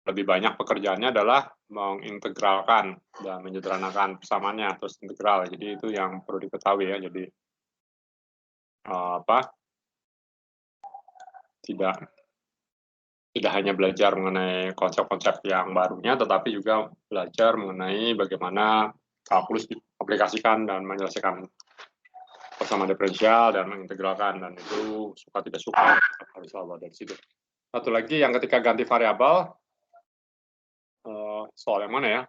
lebih banyak pekerjaannya adalah mengintegralkan dan menyederhanakan persamaannya terus integral. Jadi itu yang perlu diketahui ya. Jadi tidak tidak hanya belajar mengenai konsep-konsep yang barunya, tetapi juga belajar mengenai bagaimana kalkulus diaplikasikan dan menyelesaikan persamaan diferensial dan mengintegralkan, dan itu suka tidak suka harus selalu dari situ. Satu lagi yang ketika ganti variabel, soal yang mana ya?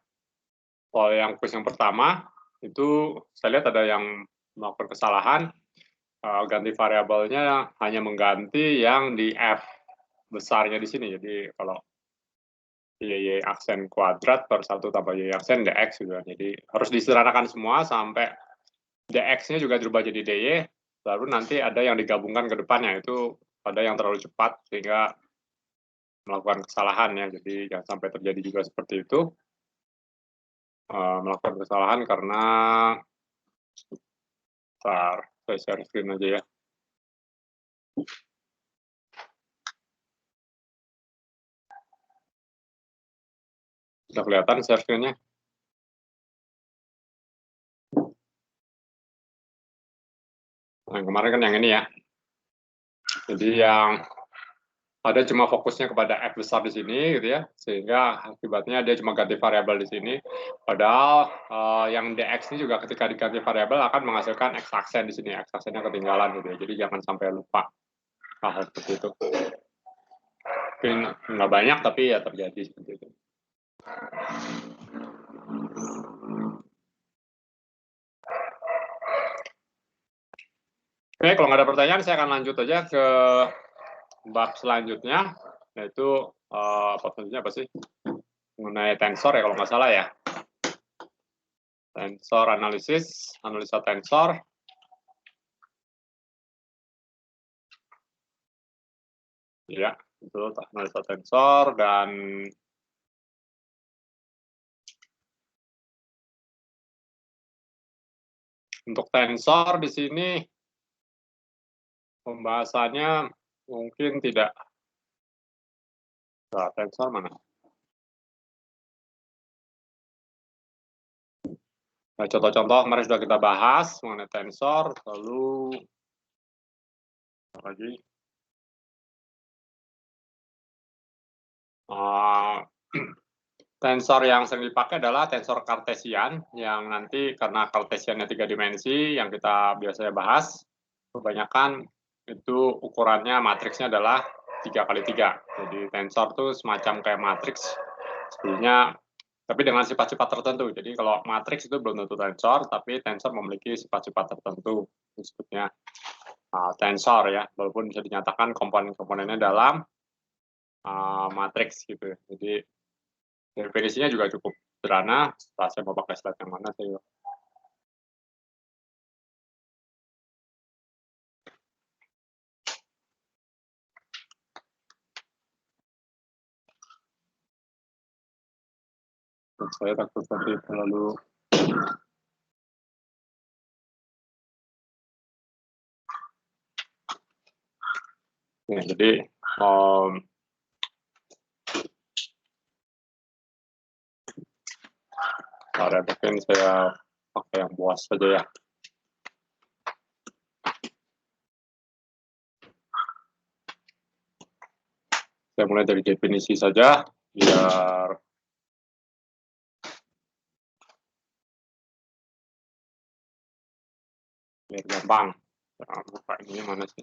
Soal yang kuis yang pertama, itu saya lihat ada yang melakukan kesalahan, ganti variabelnya hanya mengganti yang di F besarnya di sini. Jadi kalau Y aksen kuadrat per 1 tambah Y aksen dx gitu kan. Jadi harus disederhanakan semua sampai dx-nya juga berubah jadi dy, lalu nanti ada yang digabungkan ke depannya, itu ada yang terlalu cepat sehingga melakukan kesalahan ya. Jadi jangan sampai terjadi juga seperti itu. Melakukan kesalahan karena saya share screen aja ya. Sudah kelihatan share screen-nya? Nah, yang kemarin kan yang ini ya. Jadi yang ada cuma fokusnya kepada F besar di sini gitu ya, sehingga akibatnya dia cuma ganti variabel di sini. Padahal yang dx ini juga ketika diganti variabel akan menghasilkan x aksen di sini, x aksennya ketinggalan gitu ya. Jadi jangan sampai lupa hal seperti itu. Mungkin nggak banyak tapi ya terjadi seperti itu. Oke, kalau nggak ada pertanyaan saya akan lanjut aja ke bab selanjutnya, yaitu apa sih? Mengenai tensor ya kalau nggak salah ya. Tensor analisis, analisa tensor. Ya, itu analisa tensor, dan untuk tensor di sini pembahasannya mungkin tidak. Nah, tensor mana? Nah, contoh-contoh kemarin sudah kita bahas mengenai tensor, lalu apa lagi? Tensor yang sering dipakai adalah tensor kartesian, yang nanti karena kartesiannya 3 dimensi yang kita biasanya bahas, kebanyakan itu ukurannya matriksnya adalah 3x3. Jadi tensor itu semacam kayak matriks, sebenarnya tapi dengan sifat-sifat tertentu. Jadi kalau matriks itu belum tentu tensor, tapi tensor memiliki sifat-sifat tertentu, disebutnya tensor ya, walaupun bisa dinyatakan komponen-komponennya dalam matriks gitu. Jadi definisinya juga cukup sederhana. Setelah saya mau pakai slide yang mana saya takut nanti terlalu ya, jadi mungkin saya pakai yang buas saja ya. Saya mulai dari definisi saja biar gampang. Nah, buka ini mana sih?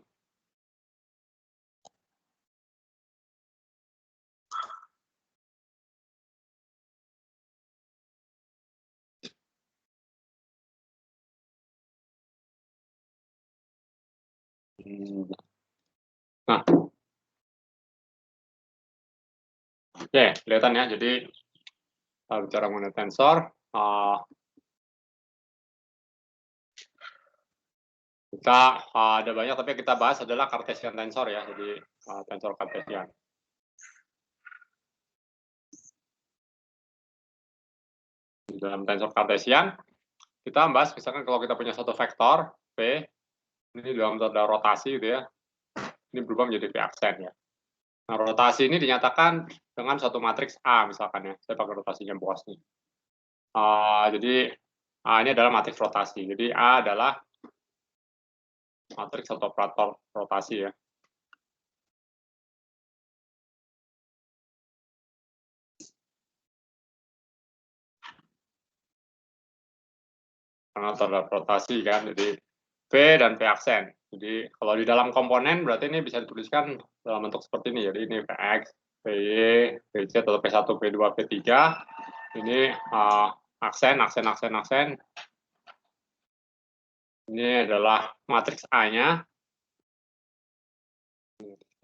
Nah, oke, kelihatan ya. Jadi bicara mengenai tensor, kita ada banyak, tapi kita bahas adalah Cartesian tensor ya. Jadi tensor Cartesian. Di dalam tensor Cartesian, kita bahas misalkan kalau kita punya satu vektor P, ini dalam tanda rotasi gitu ya, ini berubah menjadi V aksen ya. Nah, rotasi ini dinyatakan dengan suatu matriks A misalkan ya, saya pakai rotasinya Boas nih. Jadi A ini adalah matriks rotasi. Jadi A adalah matriks atau operator rotasi ya. Karena terhadap rotasi kan, jadi V dan V aksen. Jadi kalau di dalam komponen berarti ini bisa dituliskan dalam bentuk seperti ini. Jadi ini Vx, Vy, Vz atau V1, V2, V3. Ini aksen, aksen, aksen, aksen. Ini adalah matriks A-nya.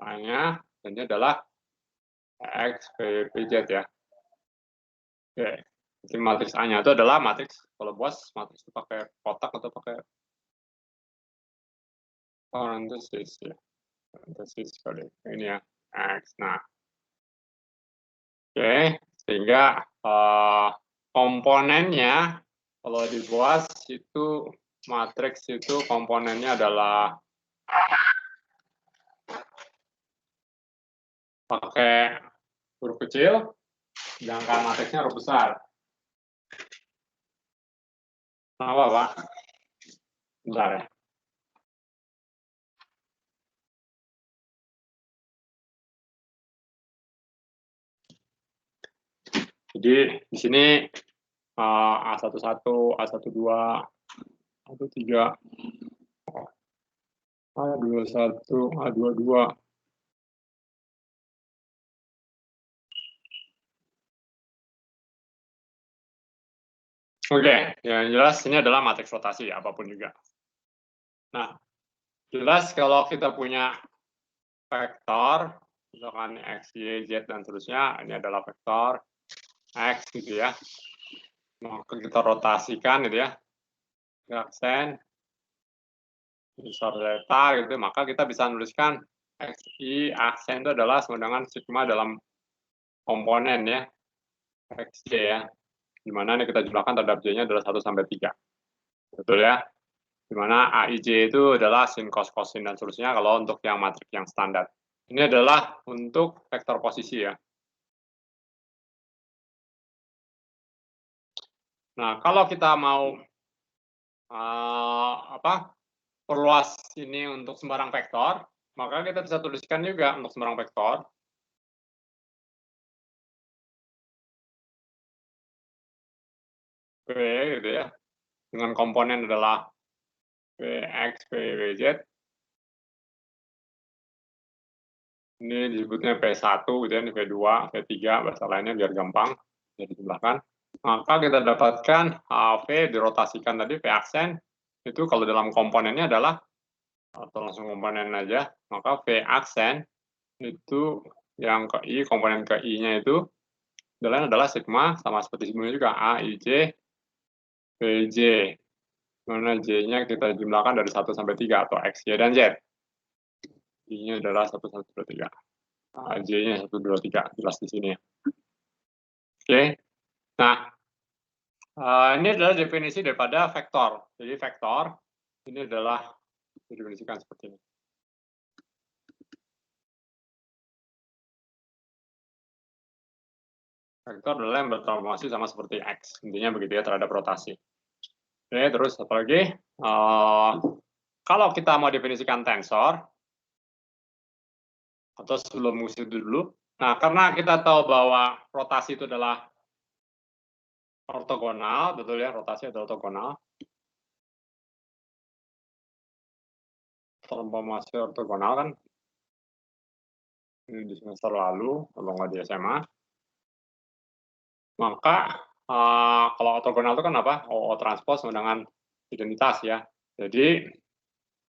A-nya, dan ini adalah X, V, Vz ya. Oke. Jadi matriks A-nya itu adalah matriks, kalau Boas matriks itu pakai kotak atau pakai parenthesis ya. Parenthesis kali ini ya. X. Nah, oke, sehingga komponennya kalau di Boas itu matriks itu komponennya adalah pakai huruf kecil, sedangkan matriksnya huruf besar. Kenapa, Pak? Bentar ya. Jadi di sini A11, A12, A13, A21, A22. Oke, yang jelas ini adalah matriks rotasi apapun juga. Nah, jelas kalau kita punya vektor, misalkan X, Y, Z, dan seterusnya, ini adalah vektor X gitu ya. Maka kita rotasikan gitu ya, aksen, besar zeta gitu, maka kita bisa menuliskan XY aksen itu adalah sama dengan sigma dalam komponen ya, XY ya. Dimana ini kita jumlahkan terhadap J-nya adalah 1 sampai 3. Betul ya? Dimana AIJ itu adalah sin, cos, cosin, dan seterusnya kalau untuk yang matriks yang standar. Ini adalah untuk vektor posisi ya. Nah, kalau kita mau perluas ini untuk sembarang vektor, maka kita bisa tuliskan juga untuk sembarang vektor. V gitu ya, dengan komponen adalah Vx, Vz. Ini disebutnya V1 gitu ya, ini V2, V3, bahasa lainnya biar gampang, bisa dijumlahkan. Maka kita dapatkan V dirotasikan tadi, V aksen, itu kalau dalam komponennya adalah, atau langsung komponen aja, maka V aksen, itu yang ke I, komponen ke I-nya itu, adalah sigma, sama seperti sebelumnya juga, A, I, J, Vj. Mana J-nya kita jumlahkan dari 1 sampai 3, atau X, Y, dan Z. I-nya adalah 1, 1, 2, 3. J-nya 1, 2, 3, jelas di sini. Oke. Nah, ini adalah definisi daripada vektor. Jadi vektor ini adalah didefinisikan seperti ini. Vektor adalah yang bertransformasi sama seperti X. Intinya begitu ya terhadap rotasi. Oke, terus apa lagi? Kalau kita mau definisikan tensor, atau sebelum itu dulu, nah karena kita tahu bahwa rotasi itu adalah ortogonal, betul ya, rotasi adalah ortogonal. Transformasi ortogonal kan ini di semester lalu, kalau nggak di SMA. Maka kalau ortogonal itu kan apa? O transpose sama dengan identitas ya. Jadi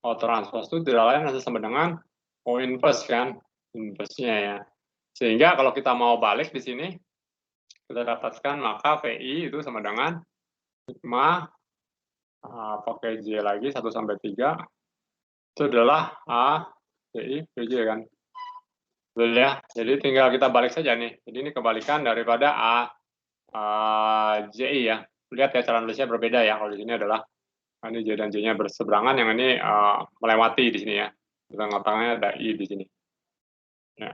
O transpose itu tidak lain sama dengan O inverse kan, inverse-nya ya. Sehingga kalau kita mau balik di sini, kita dapatkan maka VI itu sama dengan sigma pakai J lagi 1 sampai 3 itu adalah A VI VJ kan. Betul ya. Jadi tinggal kita balik saja nih. Jadi ini kebalikan daripada JI ya. Lihat ya cara nulisnya berbeda ya. Kalau di sini adalah ini J dan J-nya berseberangan, yang ini melewati di sini ya. Di tengah-tengahnya ada I di sini. Ya.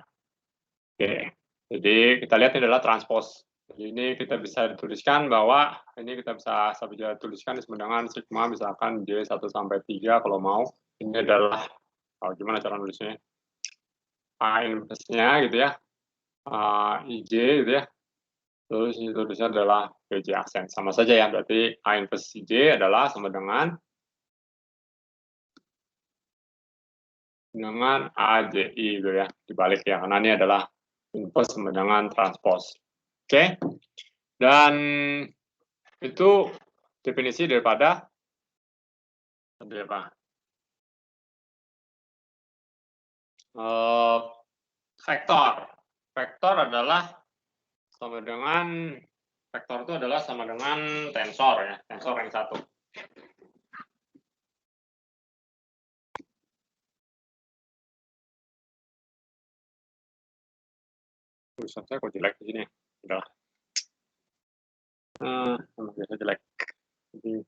Oke, jadi kita lihat ini adalah transpose. Jadi ini kita bisa tuliskan bahwa ini kita bisa tuliskan sama dengan sigma misalkan J 1 sampai 3 kalau mau. Ini adalah gimana cara nulisnya? A inverse-nya gitu ya. IJ gitu ya. Terus ini tulisnya adalah PJ aksen. Sama saja ya, berarti A inverse IJ adalah sama dengan AJI gitu ya. Dibalik ya, karena ini adalah inverse sama dengan transpose. Oke. Dan itu definisi daripada apa? Vektor. Vektor adalah sama dengan vektor itu adalah sama dengan tensor ya, tensor yang satu. Tulisan saya kok jelek di sini ya? Udah. Biasa jelek. Jadi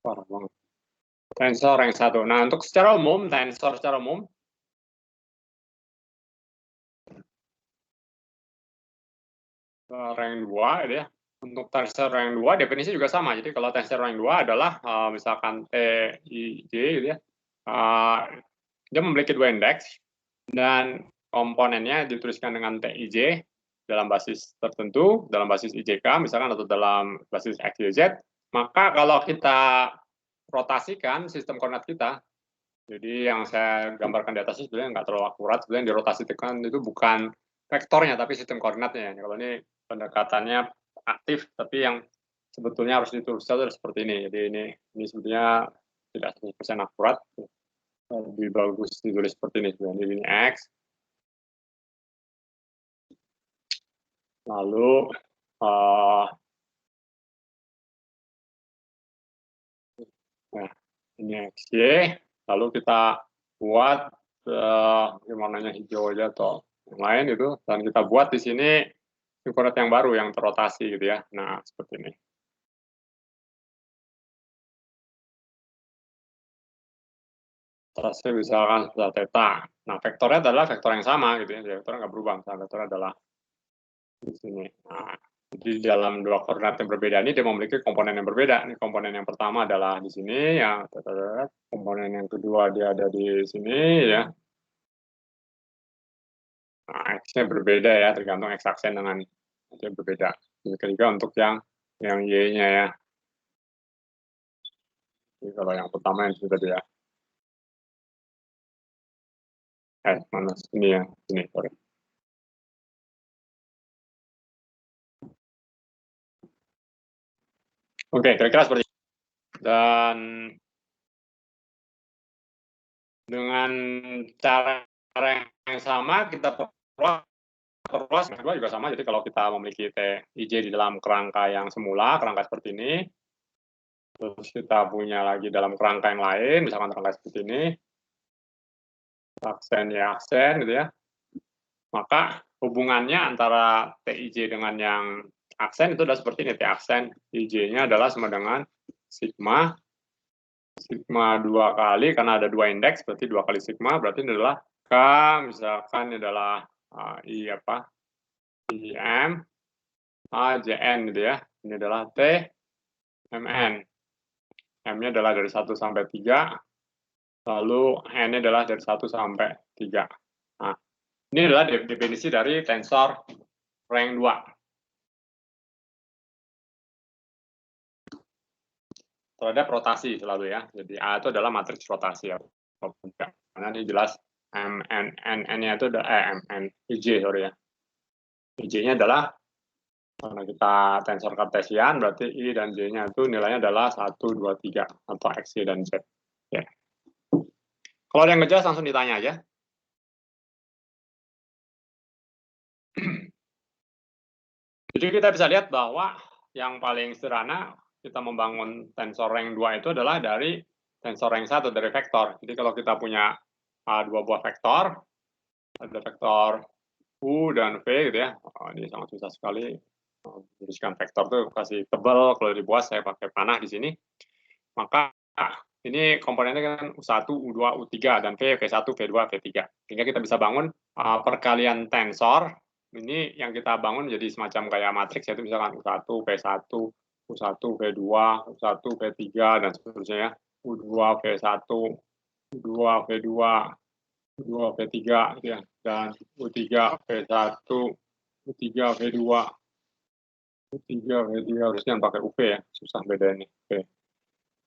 parah banget. Tensor yang satu. Nah, untuk secara umum, tensor secara umum rank 2 gitu ya. Untuk tensor rank 2 definisi juga sama. Jadi kalau tensor rank 2 adalah misalkan T, I, J gitu ya. Dia memiliki 2 indeks dan komponennya dituliskan dengan TIJ dalam basis tertentu, dalam basis IJK misalkan atau dalam basis X, Y, Z. Maka kalau kita rotasikan sistem koordinat kita, jadi yang saya gambarkan di atas itu sebenarnya nggak terlalu akurat, sebenarnya yang dirotasikan itu bukan vektornya, tapi sistem koordinatnya. Kalau ini pendekatannya aktif, tapi yang sebetulnya harus dituliskan seperti ini. Jadi ini sebetulnya tidak 100% akurat, lebih bagus ditulis seperti ini sebenarnya. Ini X, lalu nah, ini XY, lalu kita buat warnanya hijau aja atau yang lain itu, dan kita buat di sini koordinat yang baru yang terrotasi gitu ya. Nah, seperti ini. Terusnya misalkan sebesar theta. Nah, vektornya adalah vektor yang sama gitu ya. Vektornya nggak berubah. Misalnya vektornya adalah di sini. Nah, di dalam dua koordinat yang berbeda ini dia memiliki komponen yang berbeda. Ini komponen yang pertama adalah di sini, ya. Komponen yang kedua dia ada di sini, ya. Nah, X-nya berbeda ya, tergantung X aksen dengan itu berbeda. Demikian juga untuk yang Y-nya ya. Jadi kalau yang pertama yang sudah dia. Mana sini ya, sini, sorry. Oke, kira-kira seperti itu. Dan dengan cara yang sama kita perluas kedua juga sama. Jadi kalau kita memiliki TIJ di dalam kerangka yang semula, kerangka seperti ini, terus kita punya lagi dalam kerangka yang lain, misalkan kerangka seperti ini, aksen ya aksen gitu ya, maka hubungannya antara TIJ dengan yang aksen itu adalah seperti ini. T aksen IJ-nya adalah sama dengan sigma 2 kali, karena ada 2 indeks, berarti 2 kali sigma, berarti ini adalah K, misalkan ini adalah I apa, IM, AJN gitu ya. Ini adalah T, MN. M-nya adalah dari 1 sampai 3, lalu N-nya adalah dari 1 sampai 3. Nah, ini adalah definisi dari tensor rank 2. Terhadap rotasi selalu ya. Jadi A itu adalah matriks rotasi ya. Karena ini jelas N-nya itu MN, IJ sorry ya. IJ-nya adalah karena kita tensor kartesian, berarti I dan J-nya itu nilainya adalah 1, 2, 3, atau X, Y, dan Z. Ya. Kalau ada yang ngejelas langsung ditanya aja. Jadi kita bisa lihat bahwa yang paling sederhana kita membangun tensor rank 2 itu adalah dari tensor rank 1, dari vektor. Jadi kalau kita punya dua buah vektor, ada vektor U dan V gitu ya. Ini sangat susah sekali. Tuliskan vektor tuh kasih tebal, kalau dibuat saya pakai panah di sini. Maka ini komponennya kan U1, U2, U3, dan V1, V2, V3. Sehingga kita bisa bangun perkalian tensor. Ini yang kita bangun jadi semacam kayak matriks, yaitu misalkan U1, V1, U1, V2, U1, V3, dan seterusnya ya. U2, V1, U2, V2, U2, V3, gitu ya. Dan U3, V1, U3, V2, U3, V3, harusnya pakai UV ya, susah bedainnya. Oke.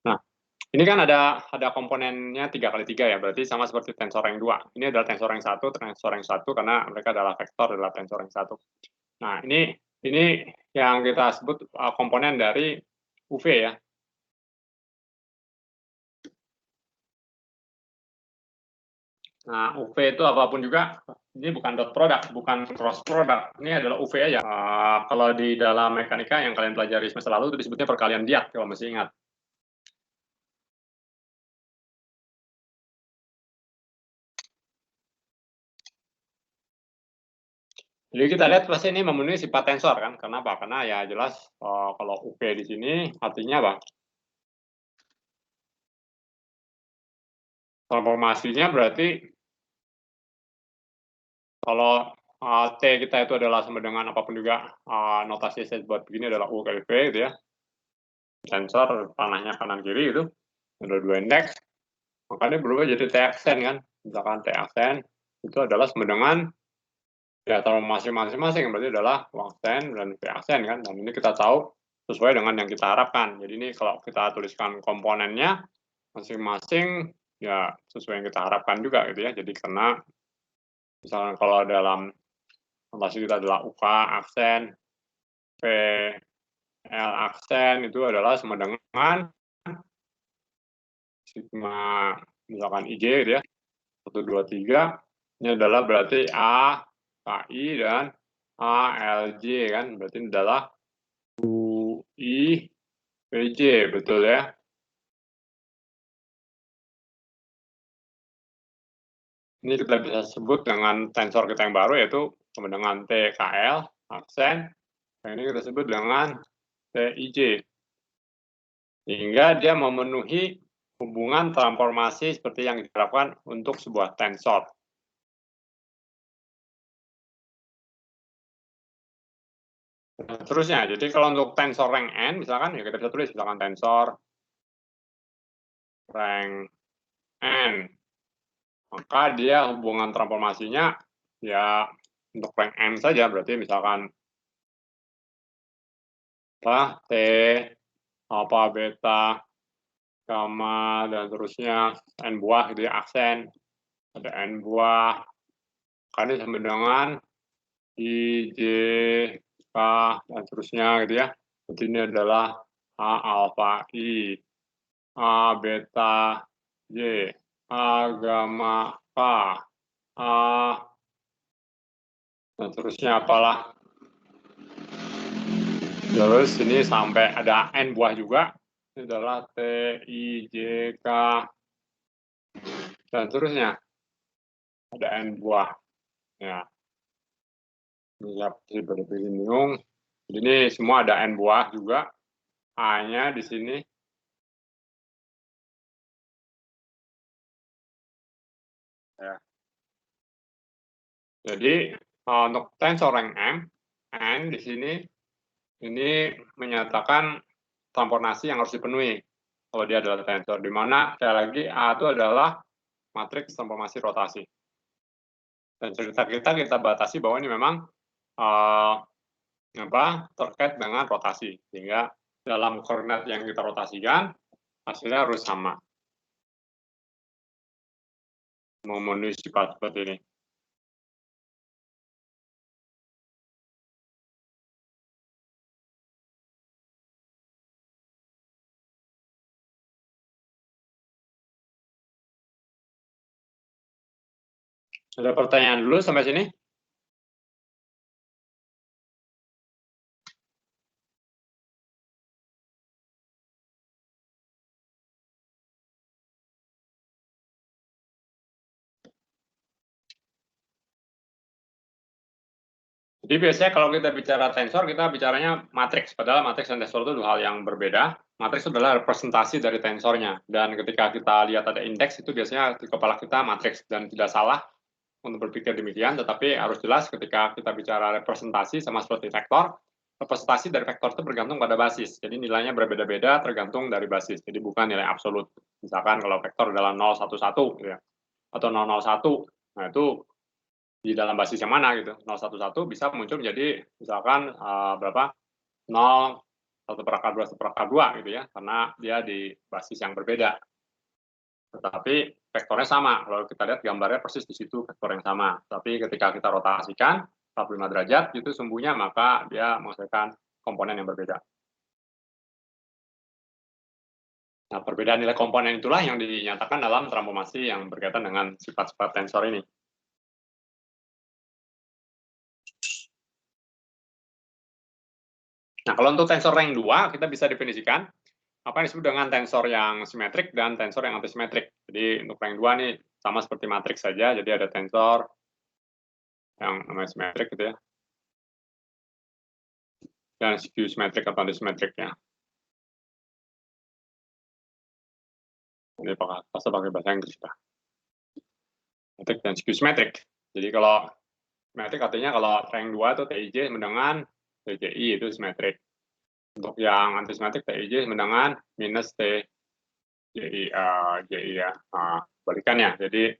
Nah, ini kan ada komponennya 3x3 ya, berarti sama seperti tensor yang 2. Ini adalah tensor yang 1, tensor yang 1, karena mereka adalah vektor adalah tensor yang 1. Nah, ini yang kita sebut komponen dari UV ya. Nah, UV itu apapun juga, ini bukan dot product, bukan cross product. Ini adalah UV aja. Kalau di dalam mekanika yang kalian pelajari semester lalu, itu disebutnya perkalian Dirac, kalau masih ingat. Jadi kita lihat pasti ini memenuhi sifat tensor kan? Kenapa? Karena ya jelas kalau UV di sini artinya apa? Transformasinya berarti kalau T kita itu adalah sama dengan apapun juga notasi saya buat begini adalah U kali V gitu ya. Tensor panahnya kanan kiri itu ada 2 indeks. Makanya berubah jadi T aksen kan. Misalkan T aksen itu adalah sama dengan ya transformasi masing-masing berarti adalah U aksen dan V aksen kan. Dan ini kita tahu sesuai dengan yang kita harapkan. Jadi ini kalau kita tuliskan komponennya masing-masing ya sesuai yang kita harapkan juga gitu ya. Jadi karena misalkan kalau dalam notasi kita adalah UK aksen, V L aksen itu adalah sama dengan sigma misalkan IJ gitu ya. 1, 2, 3 ini adalah berarti A, KI dan ALJ kan. Berarti ini adalah UI, PJ, betul ya. Ini kita bisa sebut dengan tensor kita yang baru yaitu sama dengan TKL, aksen. Yang ini kita sebut dengan TIJ. Sehingga dia memenuhi hubungan transformasi seperti yang diharapkan untuk sebuah tensor. Nah, terusnya, jadi kalau untuk tensor rank N, misalkan ya kita bisa tulis misalkan tensor rank N. Maka dia hubungan transformasinya ya untuk rank N saja, berarti misalkan T, alpha, beta, gamma, dan terusnya N buah gitu ya, aksen, ada N buah, kan ini sama dengan I, J, K, dan terusnya gitu ya. Jadi ini adalah A alpha I, A beta Y, A gamma K, A, dan terusnya apalah. Terus ini sampai ada N buah juga. Ini adalah T, I, J, K, dan terusnya. Ada N buah. Ya. Ini seperti bingung. Jadi ini semua ada N buah juga. A-nya di sini. Ya. Jadi untuk tensor rank M, N di sini ini menyatakan transformasi yang harus dipenuhi kalau dia adalah tensor, di mana sekali lagi A itu adalah matriks transformasi rotasi. Dan cerita kita batasi bahwa ini memang terkait dengan rotasi, sehingga dalam koordinat yang kita rotasikan hasilnya harus sama, memenuhi sifat seperti ini. Ada pertanyaan dulu sampai sini? Jadi biasanya kalau kita bicara tensor, kita bicaranya matriks, padahal matriks dan tensor itu dua hal yang berbeda. Matriks adalah representasi dari tensornya, dan ketika kita lihat ada indeks, itu biasanya di kepala kita matriks, dan tidak salah untuk berpikir demikian, tetapi harus jelas ketika kita bicara representasi sama seperti vektor, representasi dari vektor itu bergantung pada basis, jadi nilainya berbeda-beda tergantung dari basis, jadi bukan nilai absolut. Misalkan kalau vektor adalah 011 gitu ya, atau 001, nah itu di dalam basis yang mana gitu. 011 bisa muncul menjadi misalkan berapa? 0, 1/2, 1/2 gitu ya, karena dia di basis yang berbeda. Tetapi vektornya sama. Kalau kita lihat gambarnya persis di situ vektor yang sama. Tapi ketika kita rotasikan 45 derajat itu sumbunya, maka dia menghasilkan komponen yang berbeda. Nah, perbedaan nilai komponen itulah yang dinyatakan dalam transformasi yang berkaitan dengan sifat-sifat tensor ini. Nah, kalau untuk tensor rank 2, kita bisa definisikan apa yang disebut dengan tensor yang simetrik dan tensor yang antisimetrik. Jadi untuk rank 2 nih sama seperti matriks saja, jadi ada tensor yang namanya simetrik gitu ya, dan skew simetrik atau antisimetrik ya. Ini pakai bahasa Inggris ya. Simetrik dan skew simetrik. Jadi kalau simetrik artinya kalau rank 2 itu TIJ dengan TJI itu simetrik. Untuk yang antisimetrik TIJ dengan minus TJI JI ya. Balikannya. Jadi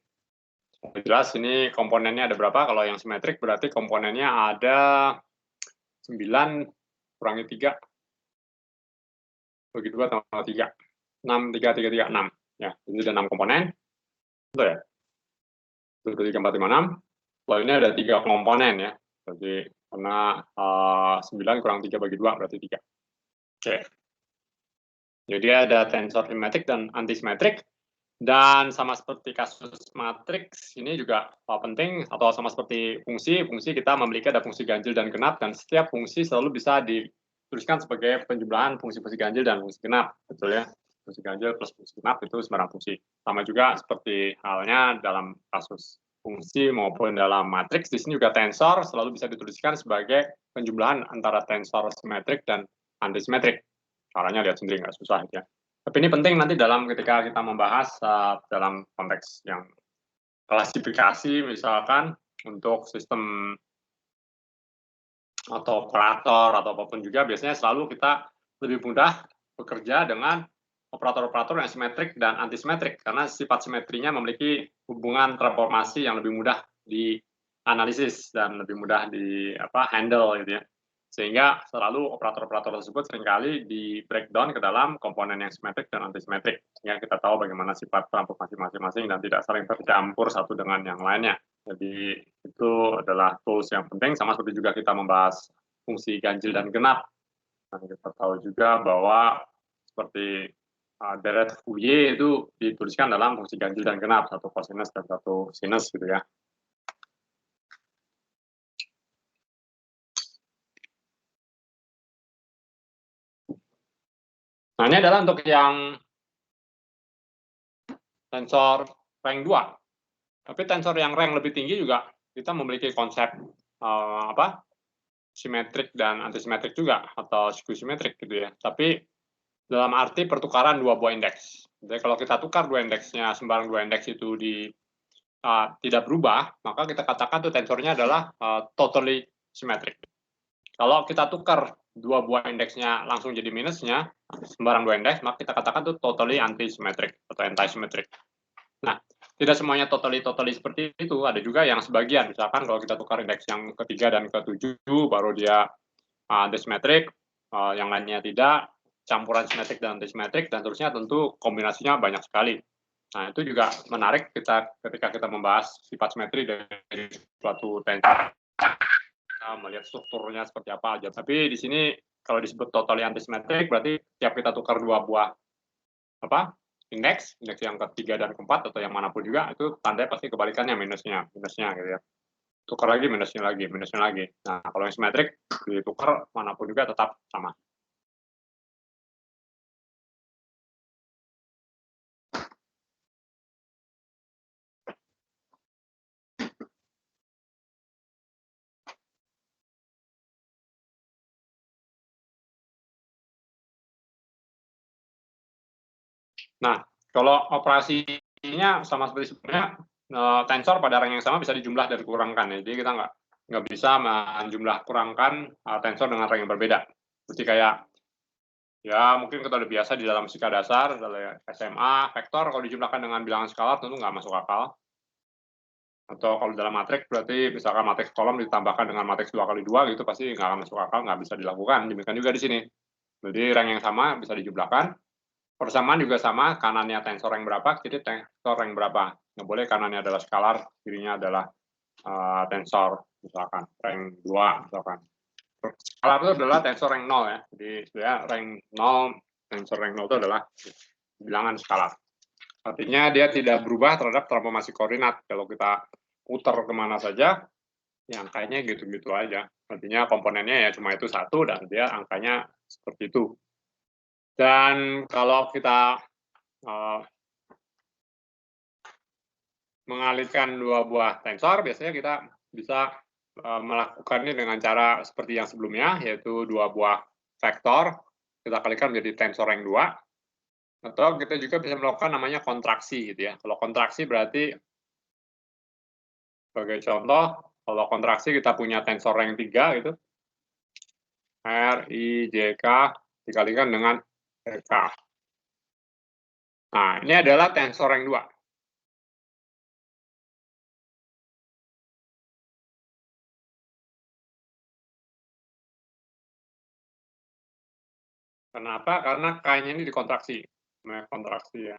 jelas ini komponennya ada berapa? Kalau yang simetrik berarti komponennya ada 9 kurangi 3 bagi 2 tambah 3. 6, 3, 3, 3, 6. Ya, ini ada 6 komponen. Betul ya? 1, 2, 3, 4, 5, 6. Kalau ini ada 3 komponen ya. Jadi karena 9 kurang 3 bagi 2 berarti 3. Oke. Jadi ada tensor simetrik dan antisimetrik. Dan sama seperti kasus matriks, ini juga penting, atau sama seperti fungsi kita memiliki ada fungsi ganjil dan genap, dan setiap fungsi selalu bisa dituliskan sebagai penjumlahan fungsi-fungsi ganjil dan fungsi genap, betul ya? Fungsi ganjil plus fungsi genap itu sembarang fungsi. Sama juga seperti halnya dalam kasus fungsi maupun dalam matriks, di sini juga tensor selalu bisa dituliskan sebagai penjumlahan antara tensor simetrik dan antisimetrik. Caranya lihat sendiri, nggak susah ya. Tapi ini penting nanti dalam ketika kita membahas dalam konteks yang klasifikasi misalkan untuk sistem atau operator atau apapun juga, biasanya selalu kita lebih mudah bekerja dengan operator-operator yang simetrik dan antisimetrik karena sifat simetrinya memiliki hubungan transformasi yang lebih mudah dianalisis dan lebih mudah di handle gitu ya. Sehingga selalu operator-operator tersebut seringkali di breakdown ke dalam komponen yang simetrik dan antisimetrik, sehingga kita tahu bagaimana sifat transformasi masing-masing dan tidak saling tercampur satu dengan yang lainnya. Jadi itu adalah tools yang penting, sama seperti juga kita membahas fungsi ganjil dan genap. Dan kita tahu juga bahwa seperti deret Fourier itu dituliskan dalam fungsi ganjil dan genap, satu cosinus dan satu sinus gitu ya. Nah, ini adalah untuk yang tensor rank 2. Tapi tensor yang rank lebih tinggi juga kita memiliki konsep simetrik dan antisimetrik juga, atau skew simetrik gitu ya. Tapi dalam arti pertukaran dua buah indeks. Jadi kalau kita tukar dua indeksnya, sembarang dua indeks itu tidak berubah, maka kita katakan tuh tensornya adalah totally symmetric. Kalau kita tukar dua buah indeksnya langsung jadi minusnya, sembarang dua indeks, maka kita katakan tuh totally anti-symmetric atau anti-symmetric. Nah, tidak semuanya totally seperti itu, ada juga yang sebagian. Misalkan kalau kita tukar indeks yang ketiga dan ketujuh, baru dia anti-symmetric, yang lainnya tidak, campuran simetrik dan anti-symmetric, dan terusnya tentu kombinasinya banyak sekali. Nah, itu juga menarik ketika kita membahas sifat simetri dari suatu tensor. Kita melihat strukturnya seperti apa aja. Tapi di sini kalau disebut totally anti-symmetric, berarti tiap kita tukar dua buah indeks yang ketiga dan keempat atau yang manapun juga, itu tandanya pasti kebalikannya minusnya gitu ya. Tukar lagi, minusnya lagi. Nah, kalau yang simetrik ditukar manapun juga tetap sama. Nah, kalau operasinya sama seperti sebelumnya, tensor pada rank yang sama bisa dijumlah dan kurangkan ya. Jadi kita nggak bisa menjumlah kurangkan tensor dengan rank yang berbeda. Seperti kayak ya mungkin kita udah biasa di dalam fisika dasar, dalam SMA, vektor kalau dijumlahkan dengan bilangan skalar tentu nggak masuk akal. Atau kalau dalam matriks berarti misalkan matriks kolom ditambahkan dengan matriks 2 kali 2 gitu pasti nggak akan masuk akal, nggak bisa dilakukan. Demikian juga di sini. Jadi rank yang sama bisa dijumlahkan. Persamaan juga sama, kanannya tensor rank berapa, kiri tensor rank berapa. Nggak boleh kanannya adalah skalar, kirinya adalah tensor, misalkan rank 2, misalkan. Skalar itu adalah tensor rank 0 ya. Jadi sebenarnya rank 0, tensor rank 0 itu adalah bilangan skalar. Artinya dia tidak berubah terhadap transformasi koordinat. Kalau kita putar kemana saja, ya angkanya gitu-gitu aja. Artinya komponennya ya cuma itu satu dan dia angkanya seperti itu. Dan kalau kita mengalihkan dua buah tensor, biasanya kita bisa melakukannya dengan cara seperti yang sebelumnya, yaitu dua buah vektor, kita kalikan menjadi tensor rank 2, atau kita juga bisa melakukan namanya kontraksi gitu ya. Kalau kontraksi berarti, sebagai contoh, kalau kontraksi kita punya tensor rank 3 gitu, R, I, J, K, dikalikan dengan K. Nah, ini adalah tensor rank 2. Kenapa? Karena K-nya ini dikontraksi. Namanya kontraksi ya.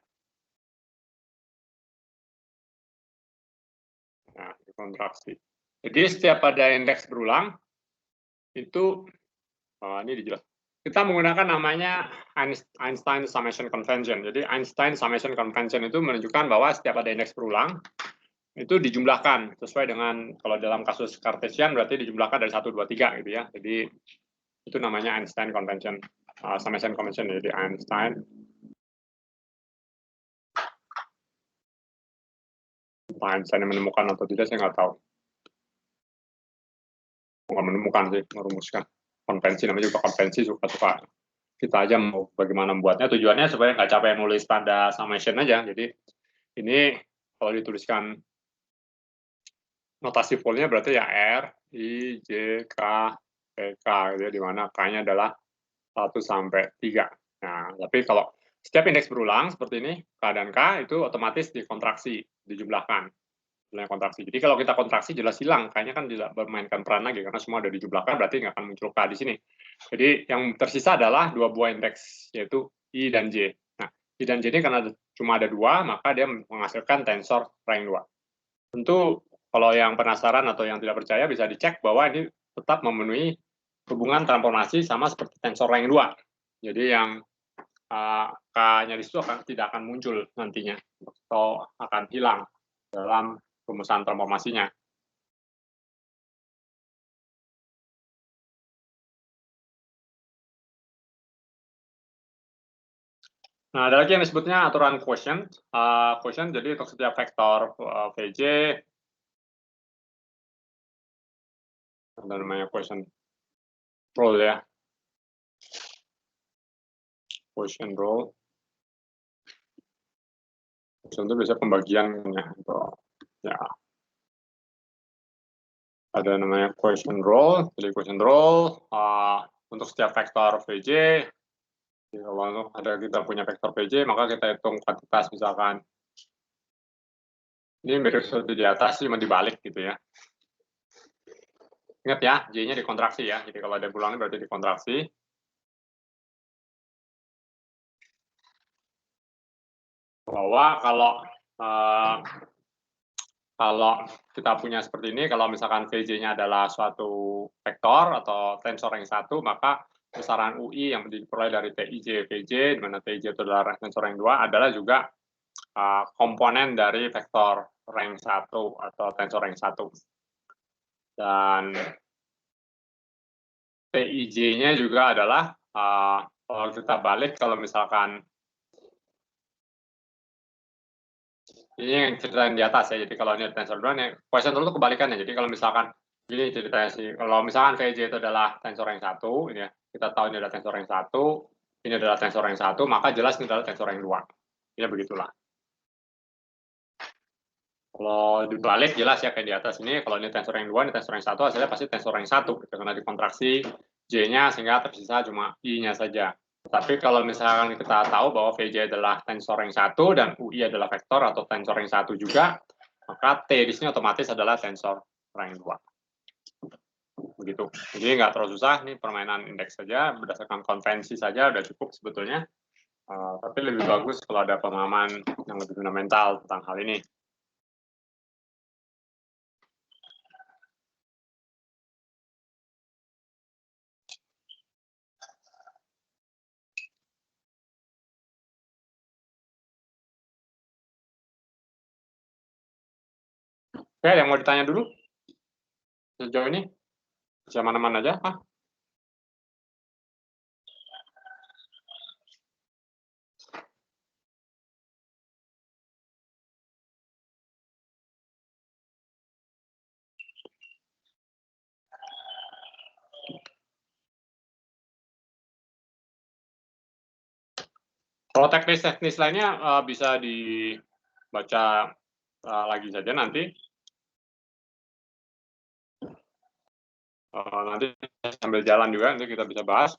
Nah, dikontraksi. Jadi setiap ada indeks berulang, itu, ini dijelas. Kita menggunakan namanya Einstein Summation Convention. Jadi Einstein Summation Convention itu menunjukkan bahwa setiap ada indeks berulang, itu dijumlahkan sesuai dengan, kalau dalam kasus Cartesian berarti dijumlahkan dari 1, 2, 3 gitu ya. Jadi itu namanya Einstein Convention, Summation Convention. Jadi Einstein yang menemukan atau tidak saya nggak tahu. Nggak menemukan sih, merumuskan konvensi, namanya juga konvensi, suka-suka kita aja mau bagaimana membuatnya. Tujuannya supaya nggak capek nulis tanda summation aja. Jadi ini kalau dituliskan notasi fullnya berarti ya R, I, J, K, P, K gitu ya, di mana K-nya adalah 1 sampai 3. Nah, tapi kalau setiap indeks berulang seperti ini, K dan K itu otomatis dikontraksi, dijumlahkan. Kontraksi. Jadi kalau kita kontraksi jelas hilang, kayaknya kan tidak bermainkan peran lagi karena semua ada dijumlahkan, berarti nggak akan muncul K di sini. Jadi yang tersisa adalah dua buah indeks, yaitu I dan J. Nah, I dan J ini karena cuma ada dua, maka dia menghasilkan tensor rank 2. Tentu kalau yang penasaran atau yang tidak percaya bisa dicek bahwa ini tetap memenuhi hubungan transformasi sama seperti tensor rank 2. Jadi yang K-nya di situ tidak akan muncul nantinya, atau akan hilang dalam rumusan transformasinya. Nah, ada lagi yang disebutnya aturan quotient. Quotient jadi untuk setiap vektor Vj, ada namanya quotient rule ya. Quotient rule. Quotient itu biasanya pembagiannya. Ya. Ada namanya quotient rule. Jadi quotient rule untuk setiap vektor Vj. Jadi kalau ada kita punya vektor Vj, maka kita hitung kuantitas misalkan. Ini mirip seperti di atas, cuma dibalik gitu ya. Ingat ya, J-nya dikontraksi ya. Jadi kalau ada bulangnya berarti dikontraksi. Bahwa kalau kita punya seperti ini, kalau misalkan Vj-nya adalah suatu vektor atau tensor rank 1, maka besaran UI yang diperoleh dari Tij Vj, di mana Tij itu adalah tensor rank 2, adalah juga komponen dari vektor rank 1 atau tensor rank 1. Dan Tij-nya juga adalah, kalau kita balik, kalau misalkan ini yang ceritain di atas ya, jadi kalau ini tensor 2, nih, quotient rule itu kebalikannya. Jadi kalau misalkan, ini ceritanya sih, kalau misalkan Vj itu adalah tensor rank 1, ini ya, kita tahu ini adalah tensor rank 1, ini adalah tensor rank 1, maka jelas ini adalah tensor rank 2. Ya begitulah. Kalau dibalik jelas ya kayak di atas ini, kalau ini tensor yang 2, ini tensor yang 1, hasilnya pasti tensor yang 1, gitu, karena dikontraksi J-nya sehingga tersisa cuma I-nya saja. Tapi kalau misalkan kita tahu bahwa VJ adalah tensor yang 1 dan UI adalah vektor atau tensor yang 1 juga, maka T di sini otomatis adalah tensor rank 2. Begitu. Jadi nggak terlalu susah, nih permainan indeks saja, berdasarkan konvensi saja udah cukup sebetulnya. Tapi lebih bagus kalau ada pemahaman yang lebih fundamental tentang hal ini. Oke, yang mau ditanya dulu? Sejauh ini? Bisa mana-mana aja? Kalau teknis-teknis lainnya bisa dibaca lagi saja nanti. Nanti sambil jalan juga nanti kita bisa bahas.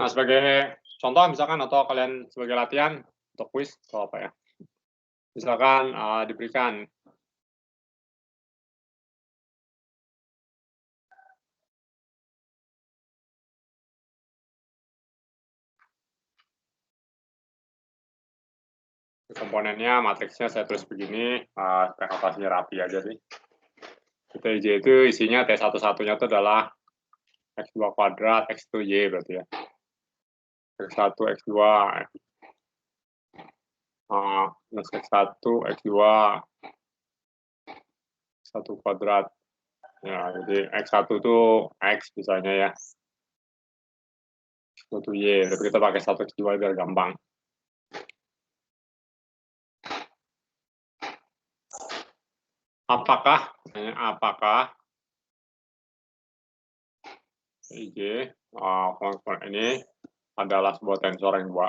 Nah, sebagai contoh misalkan atau kalian sebagai latihan untuk kuis atau apa ya. Misalkan diberikan komponennya, matriksnya saya tulis begini, notasinya rapi aja sih. TJ itu isinya T1-1-nya itu adalah X2 kuadrat, X2Y berarti ya. X1, X2, minus X1, X2, 1 kuadrat. Ya, jadi X1 itu X misalnya ya. X1 Y, tapi kita pakai 1 X2 biar gampang. Apakah IJ komponen ini adalah sebuah tensor yang 2?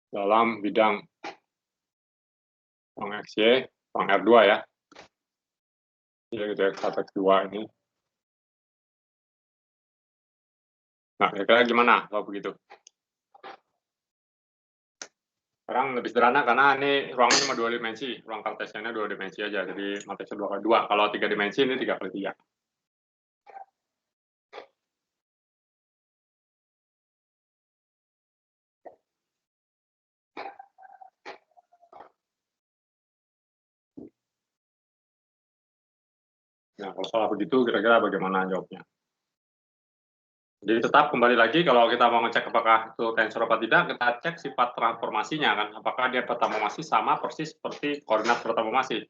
Dalam bidang ruang XY, ruang R2 ya. Ya gitu ya, X1, X2 ini. Nah, kira-kira gimana kalau begitu? Sekarang lebih sederhana karena ini ruangnya cuma 2 dimensi, ruang kartesiannya 2 dimensi aja, jadi matriksnya 2x2. Kalau 3 dimensi ini 3x3. Nah, kalau soal begitu, kira-kira bagaimana jawabnya? Jadi tetap kembali lagi, kalau kita mau ngecek apakah itu tensor apa tidak, kita cek sifat transformasinya kan, apakah dia transformasi sama persis seperti koordinat transformasi.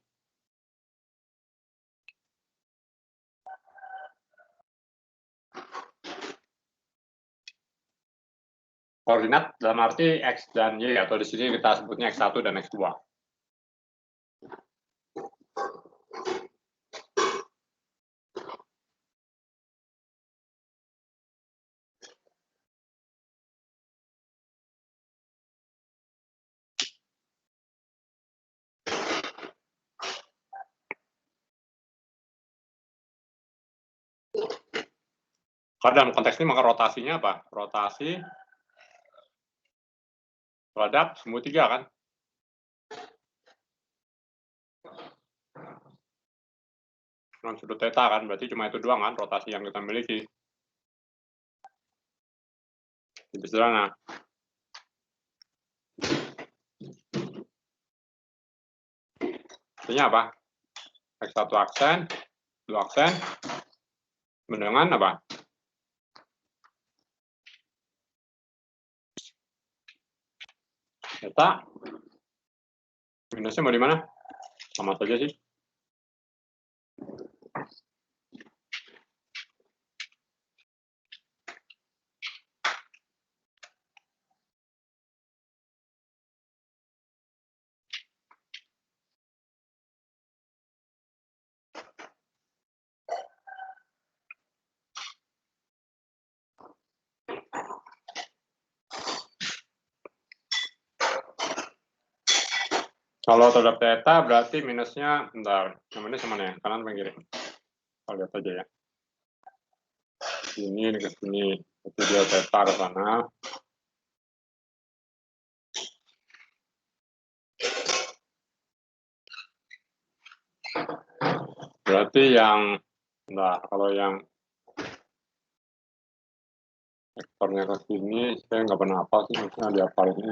Koordinat dalam arti X dan Y, atau di sini kita sebutnya X1 dan X2. dalam konteks ini maka rotasinya apa? Rotasi terhadap sumbu 3 kan? Non sudut theta kan, berarti cuma itu doang kan rotasi yang kita miliki. Lebih sederhana. Artinya apa? X1 aksen, 2 aksen, dengan apa? Theta minusnya mau di mana? Sama saja sih. Kalau terhadap theta berarti minusnya, bentar, yang minus sama ya, kanan apa kiri? Kita lihat aja ya. Ini ke sini, berarti dia theta ke sana. Berarti yang, bentar, kalau yang vektornya ke sini, saya nggak pernah hafal sih, maksudnya di hafal ini.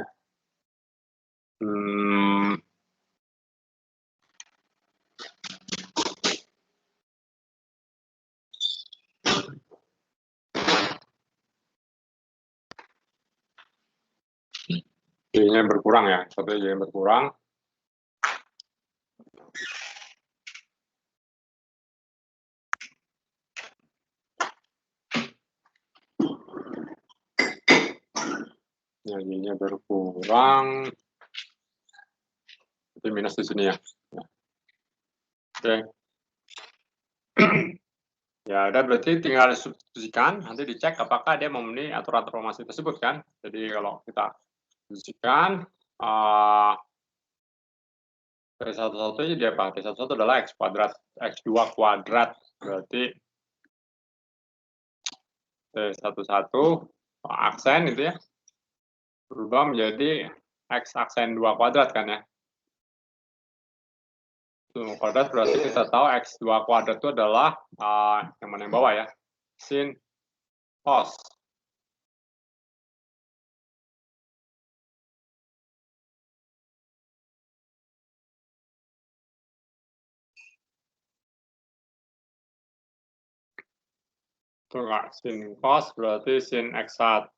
Y-nya berkurang ya, satu Y berkurang. Ya, Y-nya berkurang. Itu minus di sini ya. Oke. Ya udah, berarti tinggal disubstitusikan, nanti dicek apakah dia memenuhi aturan transformasi tersebut kan. Jadi kalau kita substitusikan, T11 jadi apa? T11 adalah X kuadrat, X2 kuadrat, berarti T11 aksen itu ya, berubah menjadi X aksen 2 kuadrat kan ya. 2 kuadrat berarti kita tahu X2 kuadrat itu adalah yang mana yang bawah ya, sin cos. Itu enggak, sin cos berarti sin X1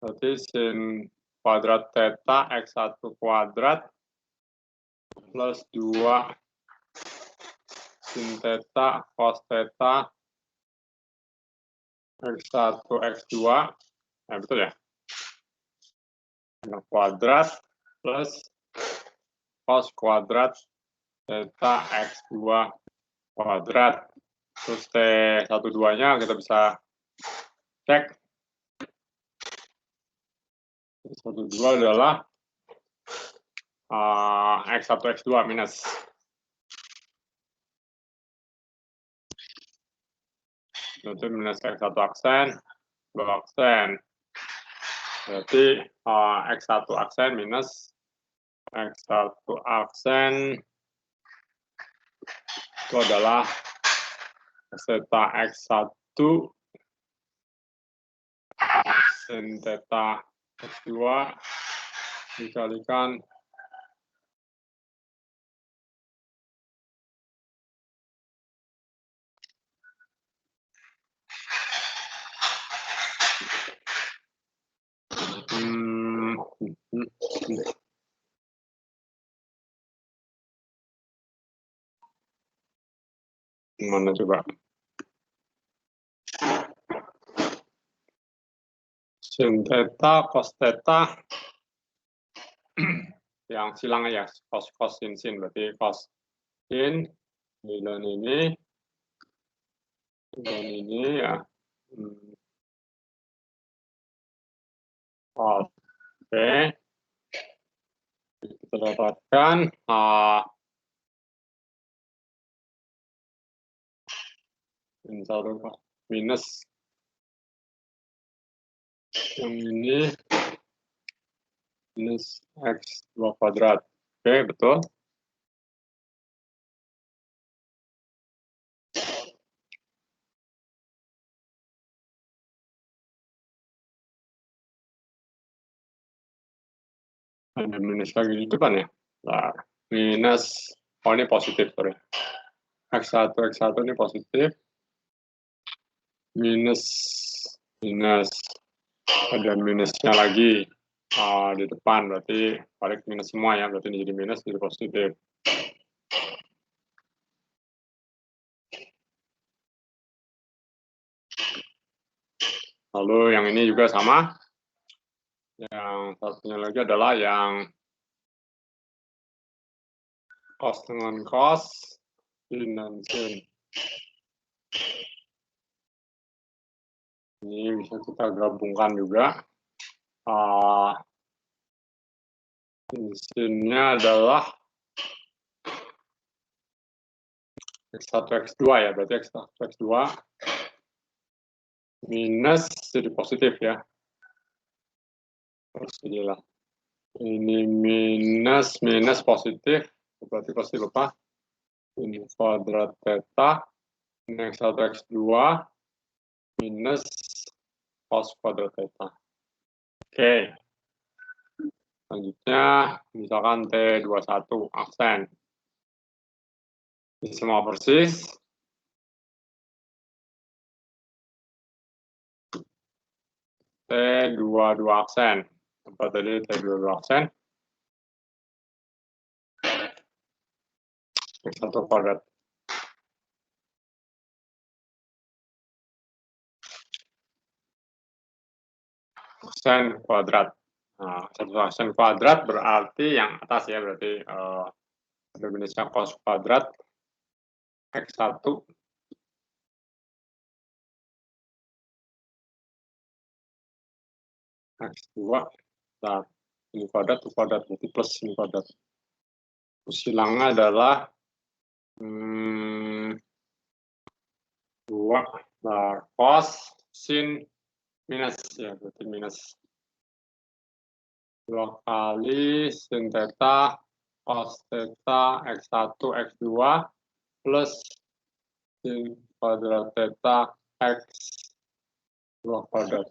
berarti sin kuadrat theta X1 kuadrat plus 2 sin theta cos theta X1 X2, nah betul ya, kuadrat plus cos kuadrat theta X2 kuadrat. Terus T12-nya kita bisa cek. T12 adalah X1 X2 minus. Itu minus X1 aksen, 2 aksen. Berarti X1 aksen minus X1 aksen itu adalah theta X1 sin theta X2 dikalikan mana coba? Sin theta cos theta yang silang ya, cos cos sin sin, berarti cos sin dan ini ya. Oke, kita dapatkan sin 1 minus yang ini minus X2 kuadrat. Oke, betul. Ada minus lagi di depan ya. Nah, minus, oh ini positif, sorry. X1 ini positif. Minus, ada minusnya lagi di depan, berarti balik minus semua ya, berarti ini jadi minus, jadi positif. Lalu yang ini juga sama. Yang satunya lagi adalah yang cos dengan cos, sin dan sin. Ini bisa kita gabungkan juga. Sinnya adalah X1, X2 ya, berarti X1, X2 minus jadi positif ya. Terus jadilah ini minus positif, berarti pasti lupa. Ini kuadrat theta, ini X1, X2 minus cos kuadrat theta. Oke. Selanjutnya, misalkan T21 aksen. Ini semua persis. T22 aksen. Apa tadi T22 aksen? X1 kuadrat. Aksen kuadrat. Nah, satu aksen kuadrat berarti yang atas ya, berarti ada minusnya cos kuadrat X1 X2. Nah, ini kuadrat, berarti plus ini kuadrat. Terus hilangnya adalah 2 cos sin minus ya, berarti minus 2 kali sin theta cos theta X1 X2 plus sin kuadrat theta X2 kuadrat.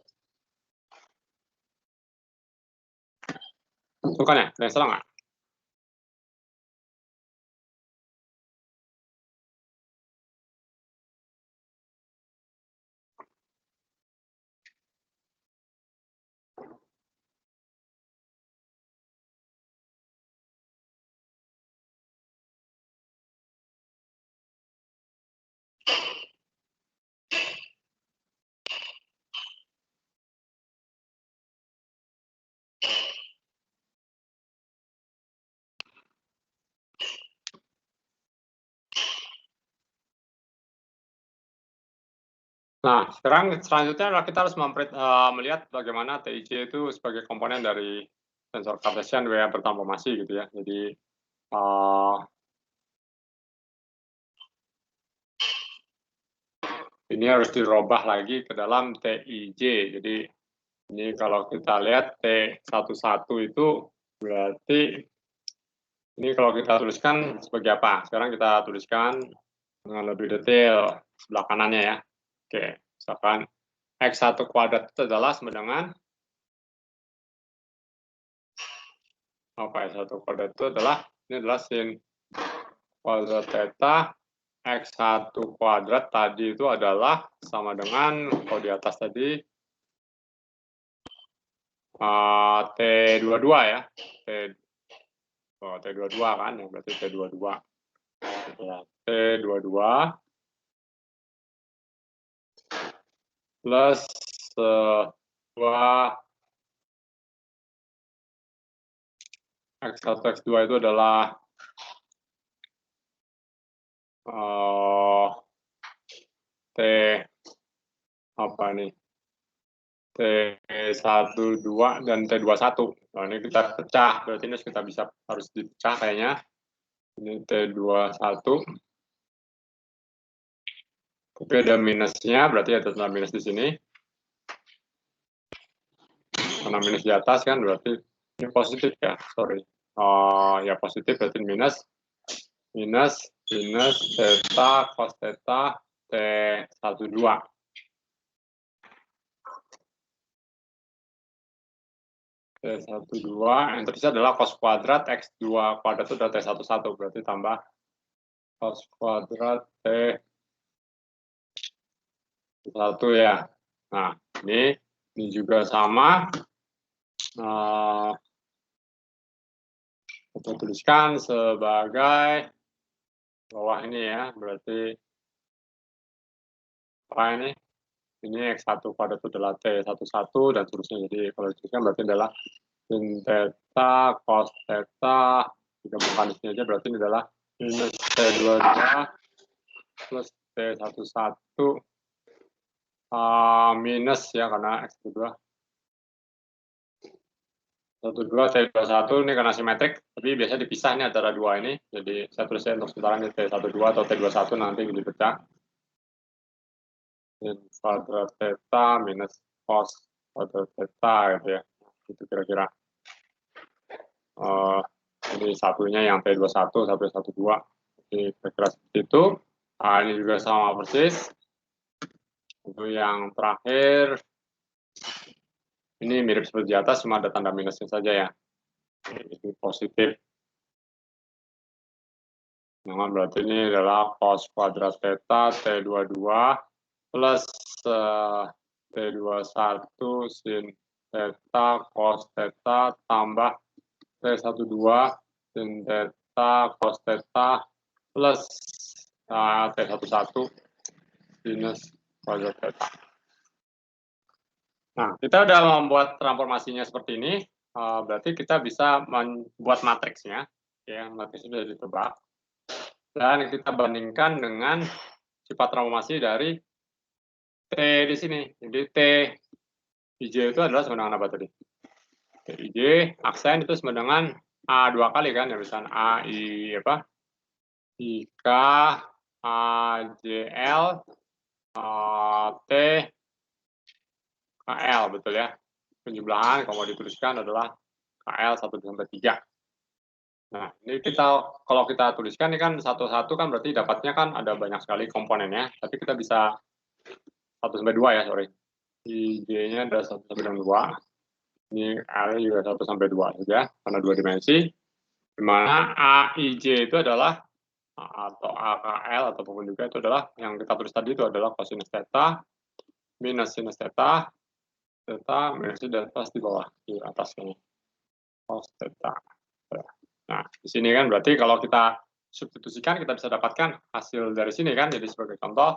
Bukan ya? Ada yang salah nggak? Nah, selanjutnya kita harus melihat bagaimana TIC itu sebagai komponen dari tensor Cartesian WA bertransformasi gitu ya. Jadi ini harus dirubah lagi ke dalam TIJ. Jadi ini kalau kita lihat T11 itu berarti ini kalau kita tuliskan sebagai apa? Sekarang kita tuliskan dengan lebih detail sebelah kanannya ya. Oke, misalkan X1 kuadrat itu adalah sama dengan apa ya? X1 kuadrat itu adalah, ini adalah sin kuadrat theta X1 kuadrat tadi itu adalah sama dengan, kalau di atas tadi T22 ya. T22 kan, yang berarti T22. Ya, T22 plus 2 X1 X2 itu adalah T apa nih? T12 dan T21. Nah, ini kita pecah, berarti ini kita harus dipecah kayaknya. Ini T21 Tapi ada minusnya, berarti ada tanda minus di sini. Karena minus di atas kan berarti ini positif ya, sorry. Oh ya positif berarti minus theta cos theta T12. T12 yang tersisa adalah cos kuadrat X2 kuadrat itu adalah T11 berarti tambah cos kuadrat T1 ya. Nah, ini juga sama. Kita tuliskan sebagai bawah ini ya, berarti apa ini? Ini X1 kuadrat itu adalah T11 dan seterusnya. Jadi kalau dituliskan berarti adalah sin theta cos theta digabungkan di sini aja berarti ini adalah minus T22 plus T11 minus ya karena X2 T21 ini karena simetrik, tapi biasa dipisah ini antara dua ini. Jadi saya tulisnya untuk sementara ini T12 atau T21 nanti dipecah. Sin kuadrat theta minus cos kuadrat theta gitu ya. Itu kira-kira. Ini satunya yang T21, satu T12. Jadi kira-kira seperti itu. Nah, ini juga sama persis. Untuk yang terakhir, ini mirip seperti di atas, cuma ada tanda minusnya saja ya. Ini positif. Nah, berarti ini adalah cos kuadrat theta T22 plus T21 sin theta cos theta tambah T12 sin theta cos theta plus T11 minus kuadrat theta. Nah, kita udah membuat transformasinya seperti ini, berarti kita bisa membuat matriksnya, ya, matriksnya sudah ditebak. Dan kita bandingkan dengan sifat transformasi dari T di sini. Jadi T IJ itu adalah sama dengan apa tadi? T IJ, aksen itu sama dengan A 2 kali kan, ya misalnya A, I, apa? IK, A, J, L, T, KL, betul ya. Penjumlahan, kalau mau dituliskan adalah KL 1-3. Nah, ini kalau kita tuliskan ini kan satu-satu kan berarti dapatnya kan ada banyak sekali komponennya, tapi kita bisa 1-2 ya, sorry. IJ-nya ada 1-2. Ini L-nya juga 1-2 saja, karena 2 dimensi. Di mana AIJ itu adalah, atau AKL, ataupun juga itu adalah, yang kita tulis tadi itu adalah cosinus theta, minus sinus theta, minus theta di bawah, di atasnya. Cos theta. Nah, di sini kan berarti kalau kita substitusikan, kita bisa dapatkan hasil dari sini kan. Jadi sebagai contoh,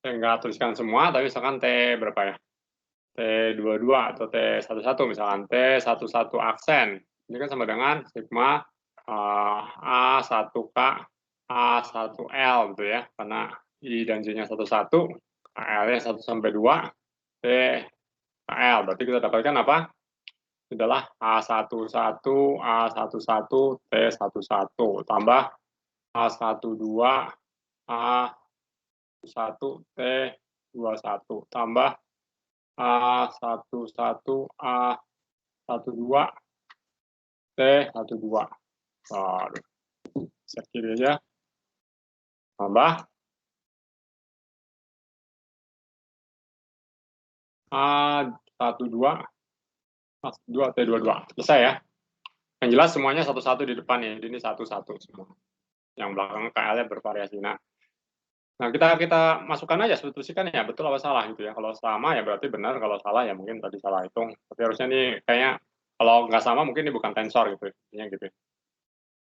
saya nggak tuliskan semua, tapi misalkan T berapa ya? T22 atau T11 misalkan. T11 aksen. Ini kan sama dengan sigma A1K, A1L gitu ya. Karena I dan J-nya 11, KL-nya 1-2, T, KL. Berarti kita dapatkan apa? Adalah A11, A11, T11, tambah A12, A1, T21, tambah A11, A12, T12. Aduh, set kiri aja. Tambah A12, A2, T22. Selesai ya. Yang jelas semuanya satu-satu di depan ya. Ini satu-satu semua. Yang belakang KL-nya bervariasi. Nah, kita masukkan aja, substitusikan ya, betul apa salah gitu ya. Kalau sama ya berarti benar, kalau salah ya mungkin tadi salah hitung. Tapi harusnya ini kayaknya kalau nggak sama mungkin ini bukan tensor gitu ya. Gitu.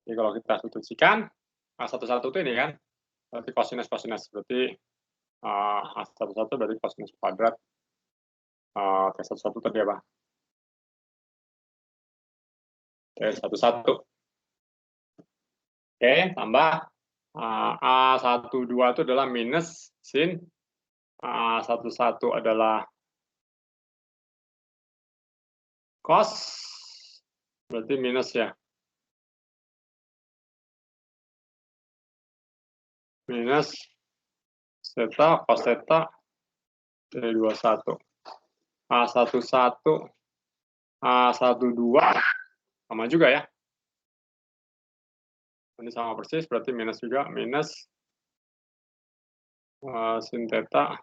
Jadi kalau kita substitusikan A11 itu ini kan, berarti cosinus berarti A11 berarti cosinus kuadrat T11 tadi apa? T11. Oke, tambah A12 itu adalah minus sin A11 adalah cos, berarti minus ya. minus theta cos theta T21. A11, A12 sama juga ya. Ini sama persis, berarti minus juga, minus sin theta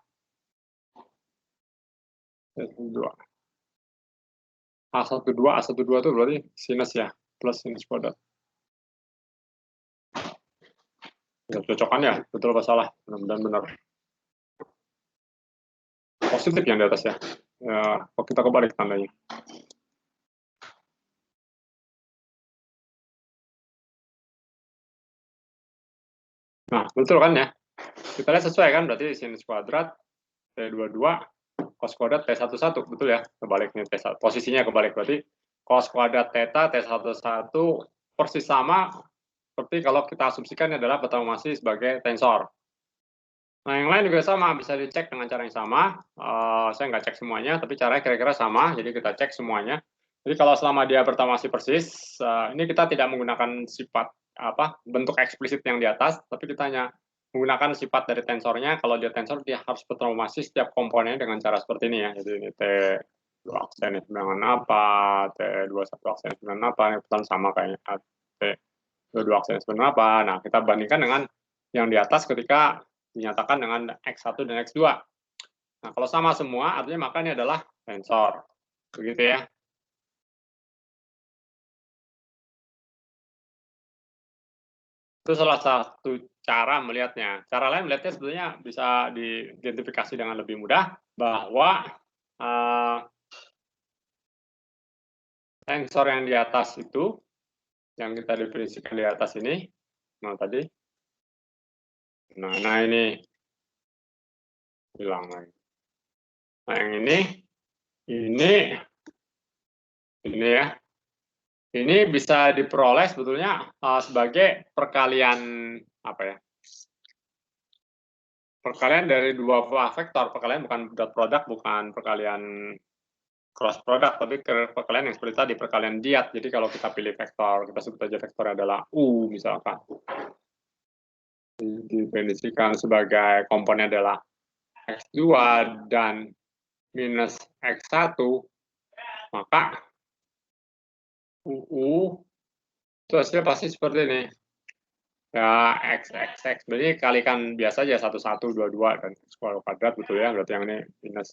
T2. A12 itu berarti sinus ya, plus sinus kuadrat. Ya, cocokan ya, betul apa salah? Mudah-mudahan benar. Positif yang di atas ya. Ya, kita kebalik tandanya. Nah, betul kan ya? Kita lihat sesuai kan, berarti sinus kuadrat T22 cos kuadrat T11, betul ya? Kebalik nih, posisinya kebalik, berarti cos kuadrat theta T11 persis sama seperti kalau kita asumsikan adalah pertemuan masih sebagai tensor. Nah, yang lain juga sama, bisa dicek dengan cara yang sama. Saya nggak cek semuanya, tapi caranya kira-kira sama, jadi kita cek semuanya. Jadi kalau selama dia pertama masih persis, ini kita tidak menggunakan sifat bentuk eksplisit yang di atas, tapi kita hanya menggunakan sifat dari tensornya. Kalau dia tensor, dia harus bertransformasi setiap komponennya dengan cara seperti ini ya. Jadi ini T2 aksen dengan apa, T21 aksen dengan apa, ini sama kayaknya. T22 aksen dengan apa. Nah, kita bandingkan dengan yang di atas ketika dinyatakan dengan X1 dan X2. Nah, kalau sama semua, artinya maka ini adalah tensor. Begitu ya. Itu salah satu cara melihatnya. Cara lain melihatnya sebenarnya bisa diidentifikasi dengan lebih mudah bahwa tensor yang di atas itu, yang kita definisikan di atas ini, nah tadi, nah ini hilang lagi. Nah yang ini ya. Ini bisa diperoleh sebetulnya sebagai perkalian apa ya? Perkalian dari dua vektor. Perkalian bukan dot product, bukan perkalian cross product, tapi perkalian yang seperti tadi, perkalian diat. Jadi kalau kita pilih vektor, kita sebut aja vektornya adalah U misalkan. Didefinisikan sebagai komponen adalah X2 dan minus X1, maka UU itu hasilnya pasti seperti ini. Ya, X, berarti kalikan biasa aja 1, 1, 2, 2, dan kuadrat, betul ya, berarti yang ini minus.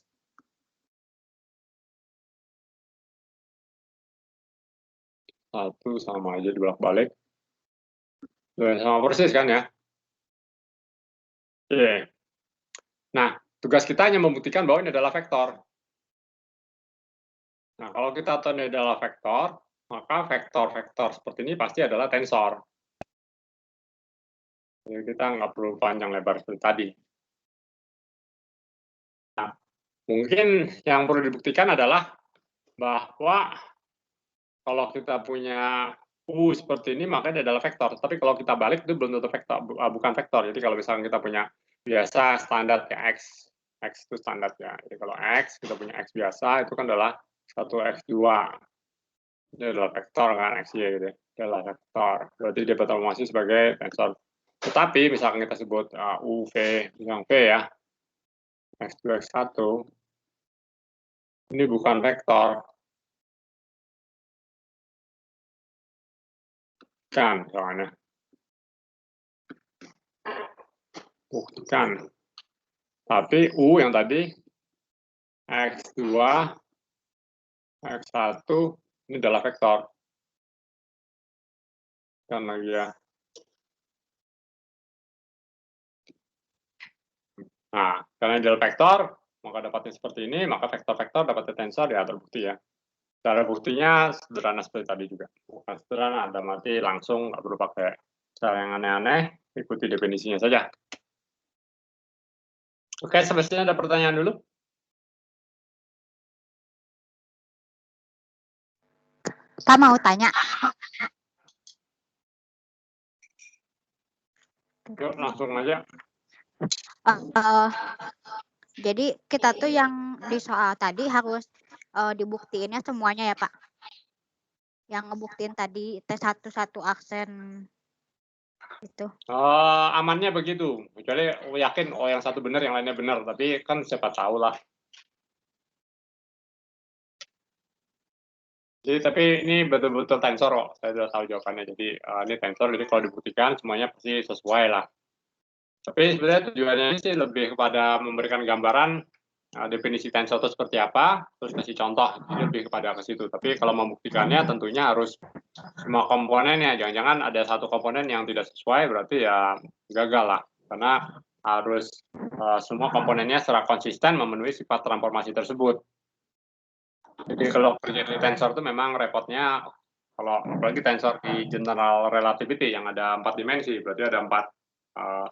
Satu sama aja dibolak-balik. Sama persis kan ya? Oke. Nah, tugas kita hanya membuktikan bahwa ini adalah vektor. Nah, kalau kita tahu ini adalah vektor, maka vektor-vektor seperti ini pasti adalah tensor. Jadi kita nggak perlu panjang lebar seperti tadi. Nah, mungkin yang perlu dibuktikan adalah bahwa kalau kita punya U seperti ini, maka ini adalah vektor. Tapi kalau kita balik, itu belum tentu vektor, bukan vektor. Jadi kalau misalnya kita punya biasa standar ya X itu standar ya. Jadi kalau X, kita punya X biasa, itu kan adalah 1 X2. Ini adalah vektor kan, XY gitu. Ini adalah vektor. Berarti dia bertransformasi sebagai tensor. Tetapi misalkan kita sebut U, V, yang V ya, X2, X1, ini bukan vektor. Kan, soalnya. Buktikan. Tapi U yang tadi, X2, X1, ini adalah vektor. Kan lagi ya. Nah, karena ini adalah vektor, maka dapatnya seperti ini, maka vektor-vektor dapatnya tensor, ya terbukti ya. Cara buktinya sederhana seperti tadi juga. Bukan sederhana, ada mati langsung, nggak perlu pakai cara yang aneh-aneh, ikuti definisinya saja. Oke, semestinya ada pertanyaan dulu. Pak mau tanya. Yuk, langsung aja. Jadi kita tuh yang di soal tadi harus dibuktiinnya semuanya ya Pak? Yang ngebuktiin tadi T11 aksen Gitu. Amannya begitu, kecuali yakin, oh yang satu benar, yang lainnya benar, tapi kan siapa tahu lah. Jadi tapi ini betul-betul tensor kok, saya sudah tahu jawabannya. Jadi, ini tensor, jadi kalau dibuktikan semuanya pasti sesuai lah. Tapi sebenarnya tujuannya ini sih lebih kepada memberikan gambaran, definisi tensor itu seperti apa, terus kasih contoh, jadi lebih kepada ke situ. Tapi kalau membuktikannya tentunya harus semua komponennya, jangan-jangan ada satu komponen yang tidak sesuai, berarti ya gagal lah. Karena harus, semua komponennya secara konsisten memenuhi sifat transformasi tersebut. Jadi kalau kerja di tensor itu memang repotnya, kalau apalagi tensor di general relativity yang ada 4 dimensi, berarti ada 4,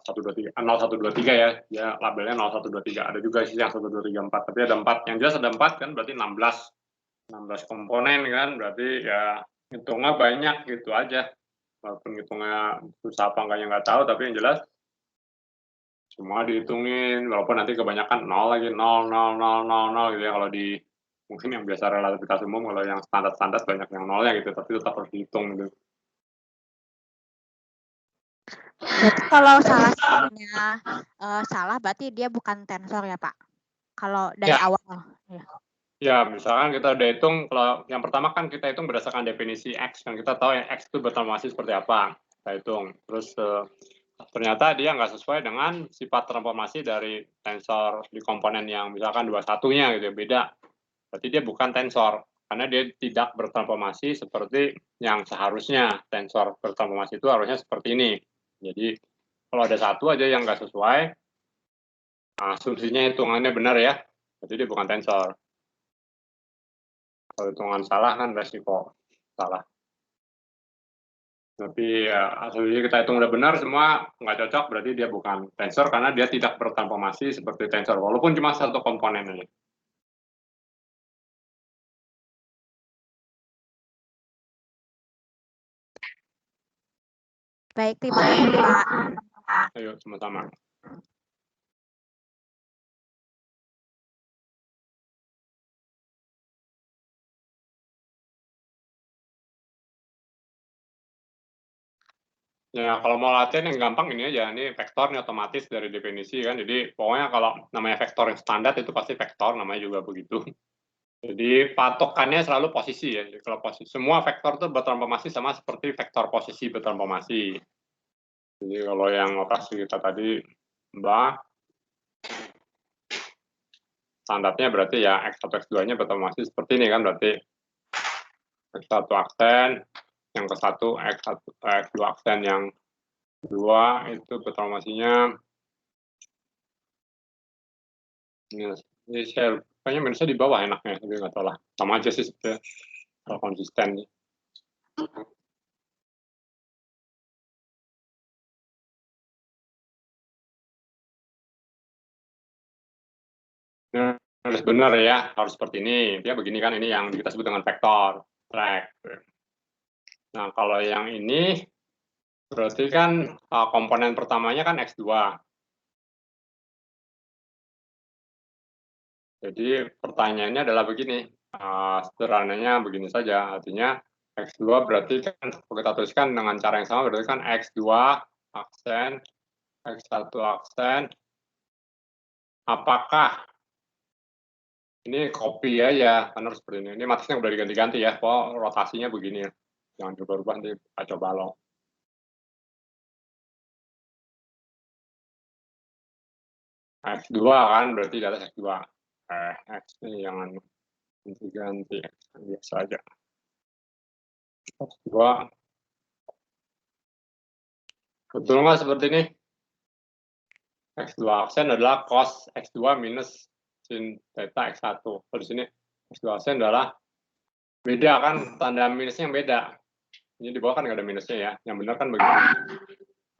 1, 2, 3, 0, 1, 2, 3 ya, dia labelnya 0, 1, 2, 3. Ada juga sih yang 1, 2, 3, 4, tapi ada 4, yang jelas ada 4 kan berarti 16 komponen kan, berarti ya hitungnya banyak gitu aja. Walaupun hitungnya susah apa enggaknya nggak tahu, tapi yang jelas semua dihitungin, walaupun nanti kebanyakan 0 lagi, 0, 0, 0, 0, 0 gitu ya, kalau di mungkin yang biasa relativitas umum, kalau yang standar-standar banyak yang nolnya gitu, tapi tetap harus dihitung gitu. Berarti kalau salah satunya, salah berarti dia bukan tensor ya, Pak? Kalau dari Ya. awal? Ya. Ya, misalkan kita udah hitung, kalau yang pertama kan kita hitung berdasarkan definisi X, kan kita tahu yang X itu bertransformasi seperti apa, kita hitung. Terus, ternyata dia nggak sesuai dengan sifat transformasi dari tensor di komponen yang misalkan 21-nya gitu ya, beda. Berarti dia bukan tensor, karena dia tidak bertransformasi seperti yang seharusnya. Tensor bertransformasi itu harusnya seperti ini. Jadi, kalau ada satu aja yang nggak sesuai, asumsinya hitungannya benar ya, berarti dia bukan tensor. Kalau hitungan salah kan resiko salah. Tapi ya asumsi kita hitung udah benar semua nggak cocok, berarti dia bukan tensor karena dia tidak bertransformasi seperti tensor, walaupun cuma satu komponen aja. Baik, terima kasih, Pak. Ayo sama-sama. Ya kalau mau latihan yang gampang ini aja, ini vektor ini otomatis dari definisi kan, jadi pokoknya kalau namanya vektor yang standar itu pasti vektor, namanya juga begitu. Jadi patokannya selalu posisi ya, jadi kalau posisi semua vektor itu bertransformasi sama seperti vektor posisi bertransformasi. Jadi kalau yang operasi kita tadi, Mbak, standarnya berarti ya X1, X2-nya bertransformasi seperti ini kan, berarti X1 aksen, yang ke satu X2 aksen yang kedua itu bertransformasinya ini saya kayaknya minusnya di bawah enaknya, tapi nggak tahu lah, sama aja sih sebetulnya kalau konsisten. Harus benar ya, harus seperti ini. Dia begini kan, ini yang kita sebut dengan vektor track. Nah, kalau yang ini berarti kan komponen pertamanya kan X2. Jadi pertanyaannya adalah begini, sederhananya begini saja, artinya X2 berarti kan kalau kita tuliskan dengan cara yang sama berarti kan X2 aksen, X1 aksen, apakah ini copy aja, kan harus seperti ini. Ini matrisnya udah diganti-ganti ya, kok rotasinya begini ya. Jangan berubah-ubah nanti kacau balau. X2 kan berarti di atas X2. X ini jangan ganti-ganti, biasa aja. X2. Betul nggak seperti ini? X2 aksen adalah cos X2 minus sin theta X1. Kalau di sini X2 aksen adalah beda kan, tanda minusnya yang beda. Ini di bawah kan nggak ada minusnya ya, yang benar kan begini.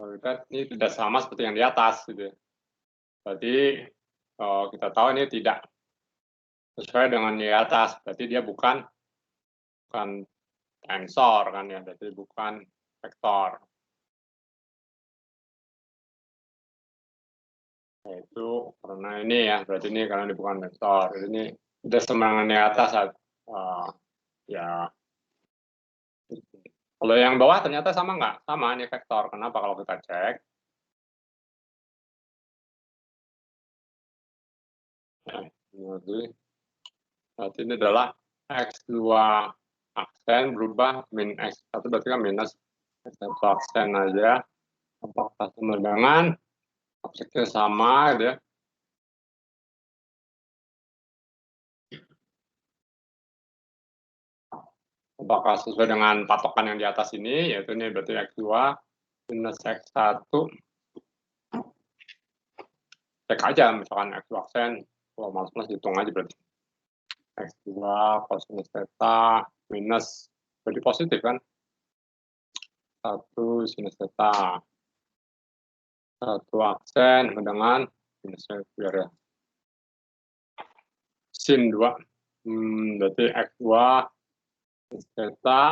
Kalau kita ini tidak sama seperti yang di atas gitu. Berarti kita tahu ini tidak sesuai dengan di atas, berarti dia bukan tensor kan ya, berarti bukan vektor. Nah, itu karena ini ya, berarti ini karena ini bukan vektor. Jadi ini udah semangat di atas ya Kalau yang bawah ternyata sama nggak? Sama, ini vektor. Kenapa? Kalau kita cek, berarti ini adalah X2 aksen berubah min X1 berarti kan minus X1 aksen aja. Apakah sama dengan objeknya sama gitu ya? Apakah sesuai dengan patokan yang di atas ini, yaitu ini berarti X2 minus X1. Cek aja misalkan X2 aksen, kalau males-males hitung aja berarti. X2 cosinus theta minus, berarti positif kan? 1 sinus theta. 1 aksen dengan minus biar ya. Sin 2. Berarti X2 sinus theta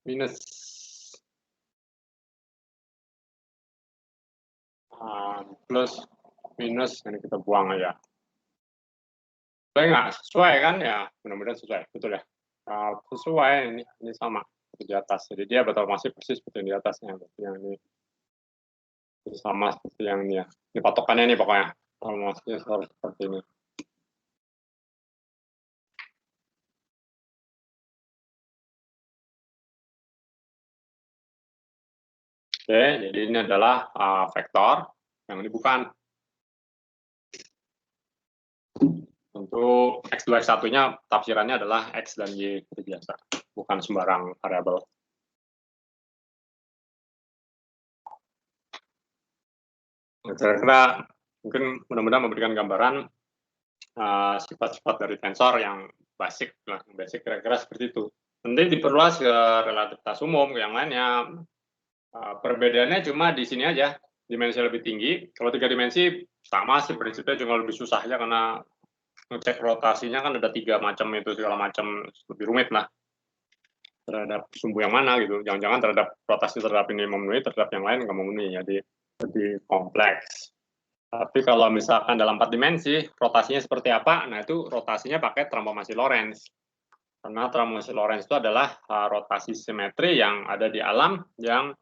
minus plus minus, ini kita buang aja. Sesuai nggak? Sesuai kan ya? Mudah-mudahan sesuai, betul ya? Sesuai, ini sama seperti di atas. Jadi dia bertransformasi persis seperti yang di atasnya. Berarti yang ini sama seperti yang ini ya. Ini patokannya nih pokoknya. Transformasinya harus seperti ini. Oke, jadi ini adalah vektor, yang ini bukan. Untuk X2, X1-nya tafsirannya adalah X dan Y seperti biasa, bukan sembarang variabel. Kira-kira mungkin mudah-mudahan memberikan gambaran sifat-sifat dari tensor yang basic lah, basic kira-kira seperti itu. Nanti diperluas ke relativitas umum, yang lainnya perbedaannya cuma di sini aja, dimensi lebih tinggi. Kalau 3 dimensi sama sih prinsipnya, cuma lebih susah aja karena ngecek rotasinya kan ada 3 macam itu, segala macam, lebih rumit lah terhadap sumbu yang mana gitu. Jangan-jangan terhadap rotasi terhadap ini memenuhi, terhadap yang lain nggak memenuhi, jadi lebih kompleks. Tapi kalau misalkan dalam 4 dimensi, rotasinya seperti apa? Nah, itu rotasinya pakai transformasi Lorentz. Karena transformasi Lorentz itu adalah rotasi simetri yang ada di alam yang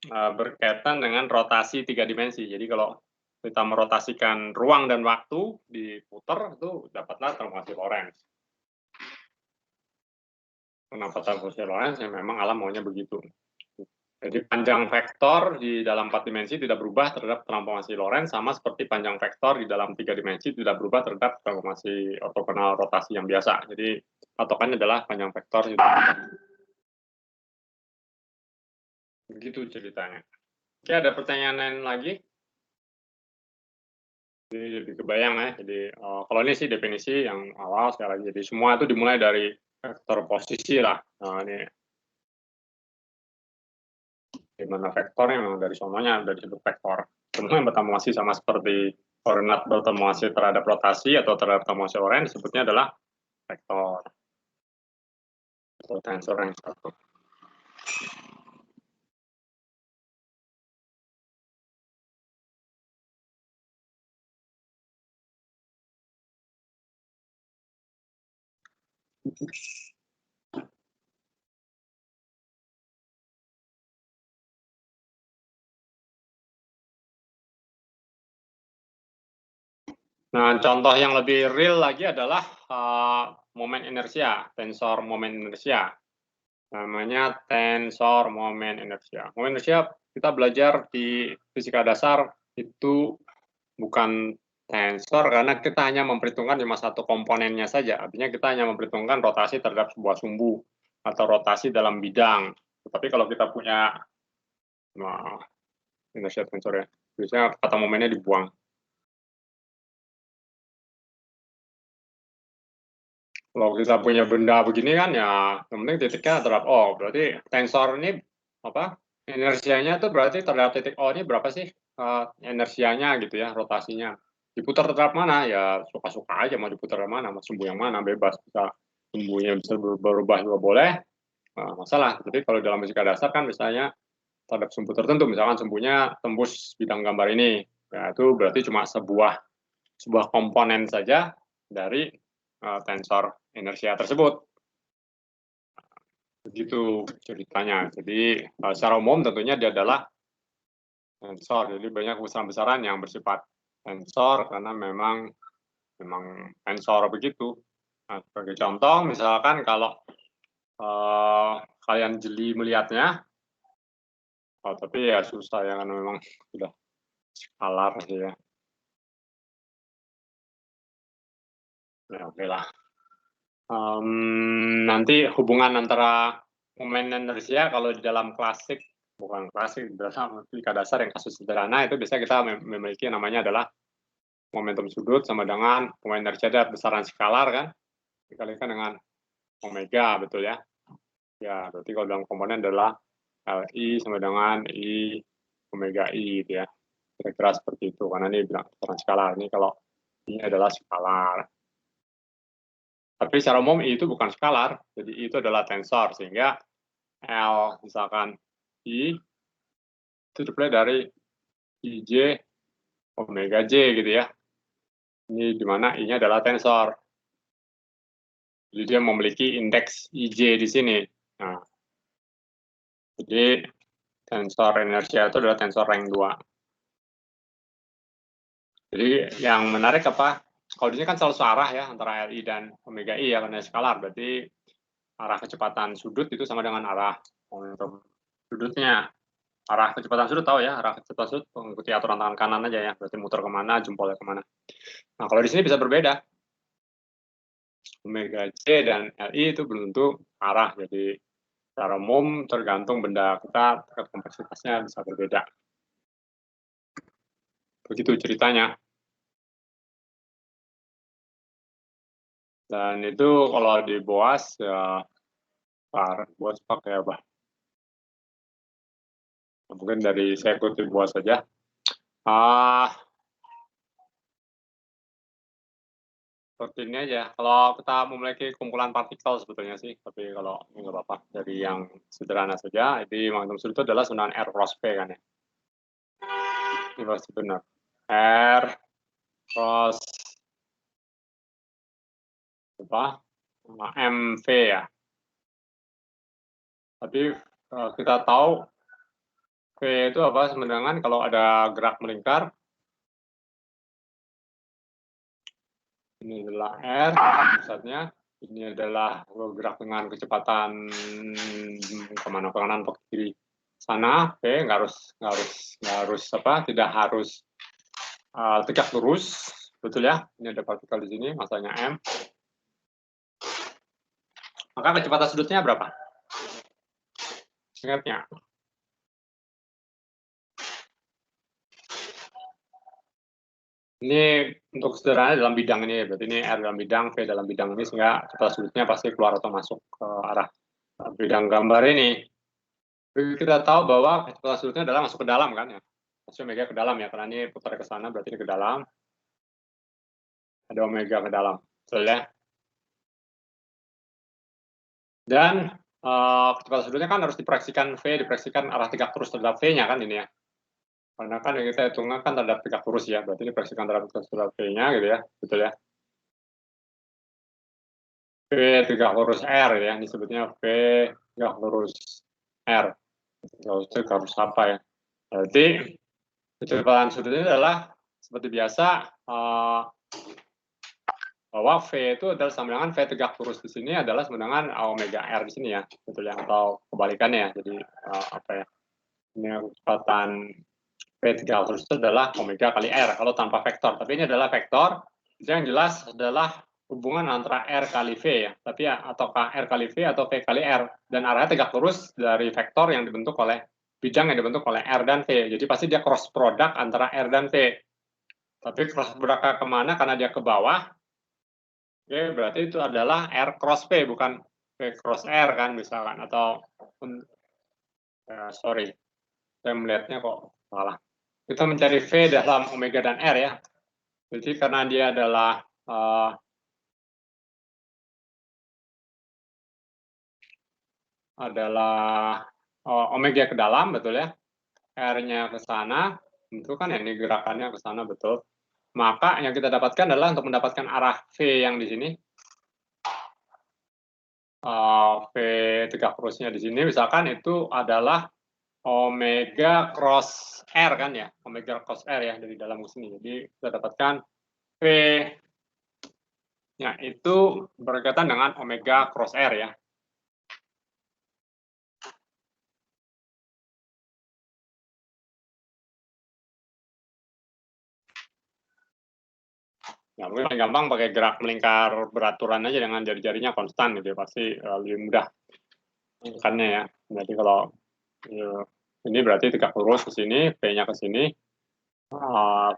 berkaitan dengan rotasi 3 dimensi. Jadi kalau kita merotasikan ruang dan waktu diputar, itu dapatlah transformasi Lorentz. Kenapa transformasi Lorentz? Ya memang alam maunya begitu. Jadi panjang vektor di dalam 4 dimensi tidak berubah terhadap transformasi Lorentz, sama seperti panjang vektor di dalam 3 dimensi tidak berubah terhadap transformasi ortogonal rotasi yang biasa. Jadi patokannya adalah panjang vektor. Begitu ceritanya. Oke, ada pertanyaan lain lagi? Jadi lebih kebayang ya. Jadi kalau ini sih definisi yang awal sekali lagi. Jadi semua itu dimulai dari vektor posisi lah. Nah, ini dimana vektornya memang dari sononya udah disebut vektor. Semua yang bertransformasi sama seperti koordinat bertransformasi terhadap rotasi atau terhadap transformasi Lorentz disebutnya adalah vektor atau tensor yang satu. Nah, contoh yang lebih real lagi adalah momen inersia, tensor momen inersia. Namanya tensor momen inersia. Momen inersia kita belajar di fisika dasar itu bukan tensor karena kita hanya memperhitungkan cuma satu komponennya saja. Artinya kita hanya memperhitungkan rotasi terhadap sebuah sumbu atau rotasi dalam bidang. Tetapi kalau kita punya inersia tensor ya, biasanya kata momennya dibuang. Kalau kita punya benda begini kan ya, yang penting titiknya terhadap O. Berarti tensor ini apa? Inersianya tuh berarti terhadap titik O ini berapa sih inersianya gitu ya, rotasinya. Diputar terhadap mana? Ya suka-suka aja mau diputar ke mana, mau sumbu yang mana, bebas. Bisa sumbunya bisa berubah juga boleh, masalah. Tapi kalau dalam fisika dasar kan misalnya terhadap sumbu tertentu, misalkan sumbunya tembus bidang gambar ini, ya itu berarti cuma sebuah komponen saja dari tensor inersia tersebut. Begitu ceritanya. Jadi secara umum tentunya dia adalah tensor. Jadi banyak besaran-besaran yang bersifat tensor karena memang tensor begitu. Nah, sebagai contoh misalkan kalau kalian jeli melihatnya, tapi ya susah ya karena memang sudah skalar sih ya. Ya oke lah. Nanti hubungan antara momen inersia kalau di dalam klasik, bukan klasik, dalam fisika dasar yang kasus sederhana itu biasanya kita memiliki namanya adalah momentum sudut sama dengan momen inersia ada besaran skalar kan, dikalikan dengan omega, betul ya? Ya, berarti kalau dalam komponen adalah Li sama dengan I omega I gitu ya. Kira-kira seperti itu, karena ini bilang besaran skalar. Ini kalau ini adalah skalar. Tapi secara umum I itu bukan skalar, jadi I itu adalah tensor, sehingga L misalkan I itu dipilih dari IJ omega J gitu ya. Ini dimana I-nya adalah tensor. Jadi dia memiliki indeks IJ di sini. Nah, jadi tensor inersia itu adalah tensor rank 2. Jadi yang menarik apa? Kalau di sini kan selalu searah ya antara Li dan omega I ya karena skalar. Berarti arah kecepatan sudut itu sama dengan arah momentum sudutnya. Arah kecepatan sudut tahu ya, arah kecepatan sudut mengikuti aturan tangan kanan aja ya. Berarti muter kemana, jempolnya kemana. Nah kalau di sini bisa berbeda. Omega J dan Li itu belum tentu arah. Jadi secara umum tergantung benda kita, tingkat kompleksitasnya bisa berbeda. Begitu ceritanya. Dan itu kalau di Boas ya Boas pakai apa? Mungkin dari saya kutip Boas saja. Seperti ini aja. Kalau kita memiliki kumpulan partikel sebetulnya sih, tapi kalau ini nggak apa-apa. Dari yang sederhana saja, jadi momentum sudut itu adalah sebenarnya R cross P kan ya. Ini pasti benar. R cross apa? MV ya. Tapi kita tahu V itu apa sebenarnya kalau ada gerak melingkar. Ini adalah R pusatnya. Ini adalah bergerak dengan kecepatan kemana ke kanan atau ke kiri sana. V nggak harus apa? Tidak harus tegak lurus, betul ya? Ini ada partikel di sini, masanya M. Maka kecepatan sudutnya berapa? Ingatnya. Ini untuk sederhana dalam bidang ini, berarti ini R dalam bidang, V dalam bidang ini, sehingga kecepatan sudutnya pasti keluar atau masuk ke arah bidang gambar ini. Kita tahu bahwa kecepatan sudutnya adalah masuk ke dalam kan ya. Masuk omega ke dalam ya, karena ini putar ke sana berarti ini ke dalam. Ada omega ke dalam, betul ya? Dan kecepatan sudutnya kan harus diproyeksikan V, diproyeksikan arah tegak lurus terhadap V-nya kan ini ya. Karena kan yang kita hitungkan kan terhadap tegak lurus ya, berarti diproyeksikan terhadap V-nya gitu ya, betul ya. V tegak lurus R ya, disebutnya V tegak lurus R. Tegak lurus apa ya? Berarti kecepatan sudutnya adalah seperti biasa bahwa V itu adalah sama dengan V tegak lurus di sini adalah sama dengan omega R di sini ya, betul ya, atau kebalikannya ya. Jadi apa ya? Ini kecepatan V tegak lurus itu adalah omega kali R kalau tanpa vektor. Tapi ini adalah vektor. Yang jelas adalah hubungan antara R kali V ya, tapi ya ataukah R kali V atau V kali R, dan arahnya tegak lurus dari vektor yang dibentuk oleh bidang yang dibentuk oleh R dan V. Jadi pasti dia cross product antara R dan V. Tapi cross product kemana? Karena dia ke bawah. Oke, berarti itu adalah R cross V, bukan V cross R kan misalkan, atau sorry, saya melihatnya kok salah. Kita mencari V dalam omega dan R ya. Jadi karena dia adalah omega ke dalam, betul ya. R-nya ke sana, itu kan ini gerakannya ke sana, betul. Maka yang kita dapatkan adalah untuk mendapatkan arah V yang di sini, V3 cross-nya di sini misalkan itu adalah omega cross R kan ya, omega cross R ya dari dalam sini. Jadi kita dapatkan V-nya itu berkaitan dengan omega cross R ya. Ya, mungkin paling gampang pakai gerak melingkar beraturan aja dengan jari-jarinya konstan gitu ya, pasti lebih mudah angkatannya ya. Berarti kalau ini berarti tegak lurus ke sini, P-nya ke sini, V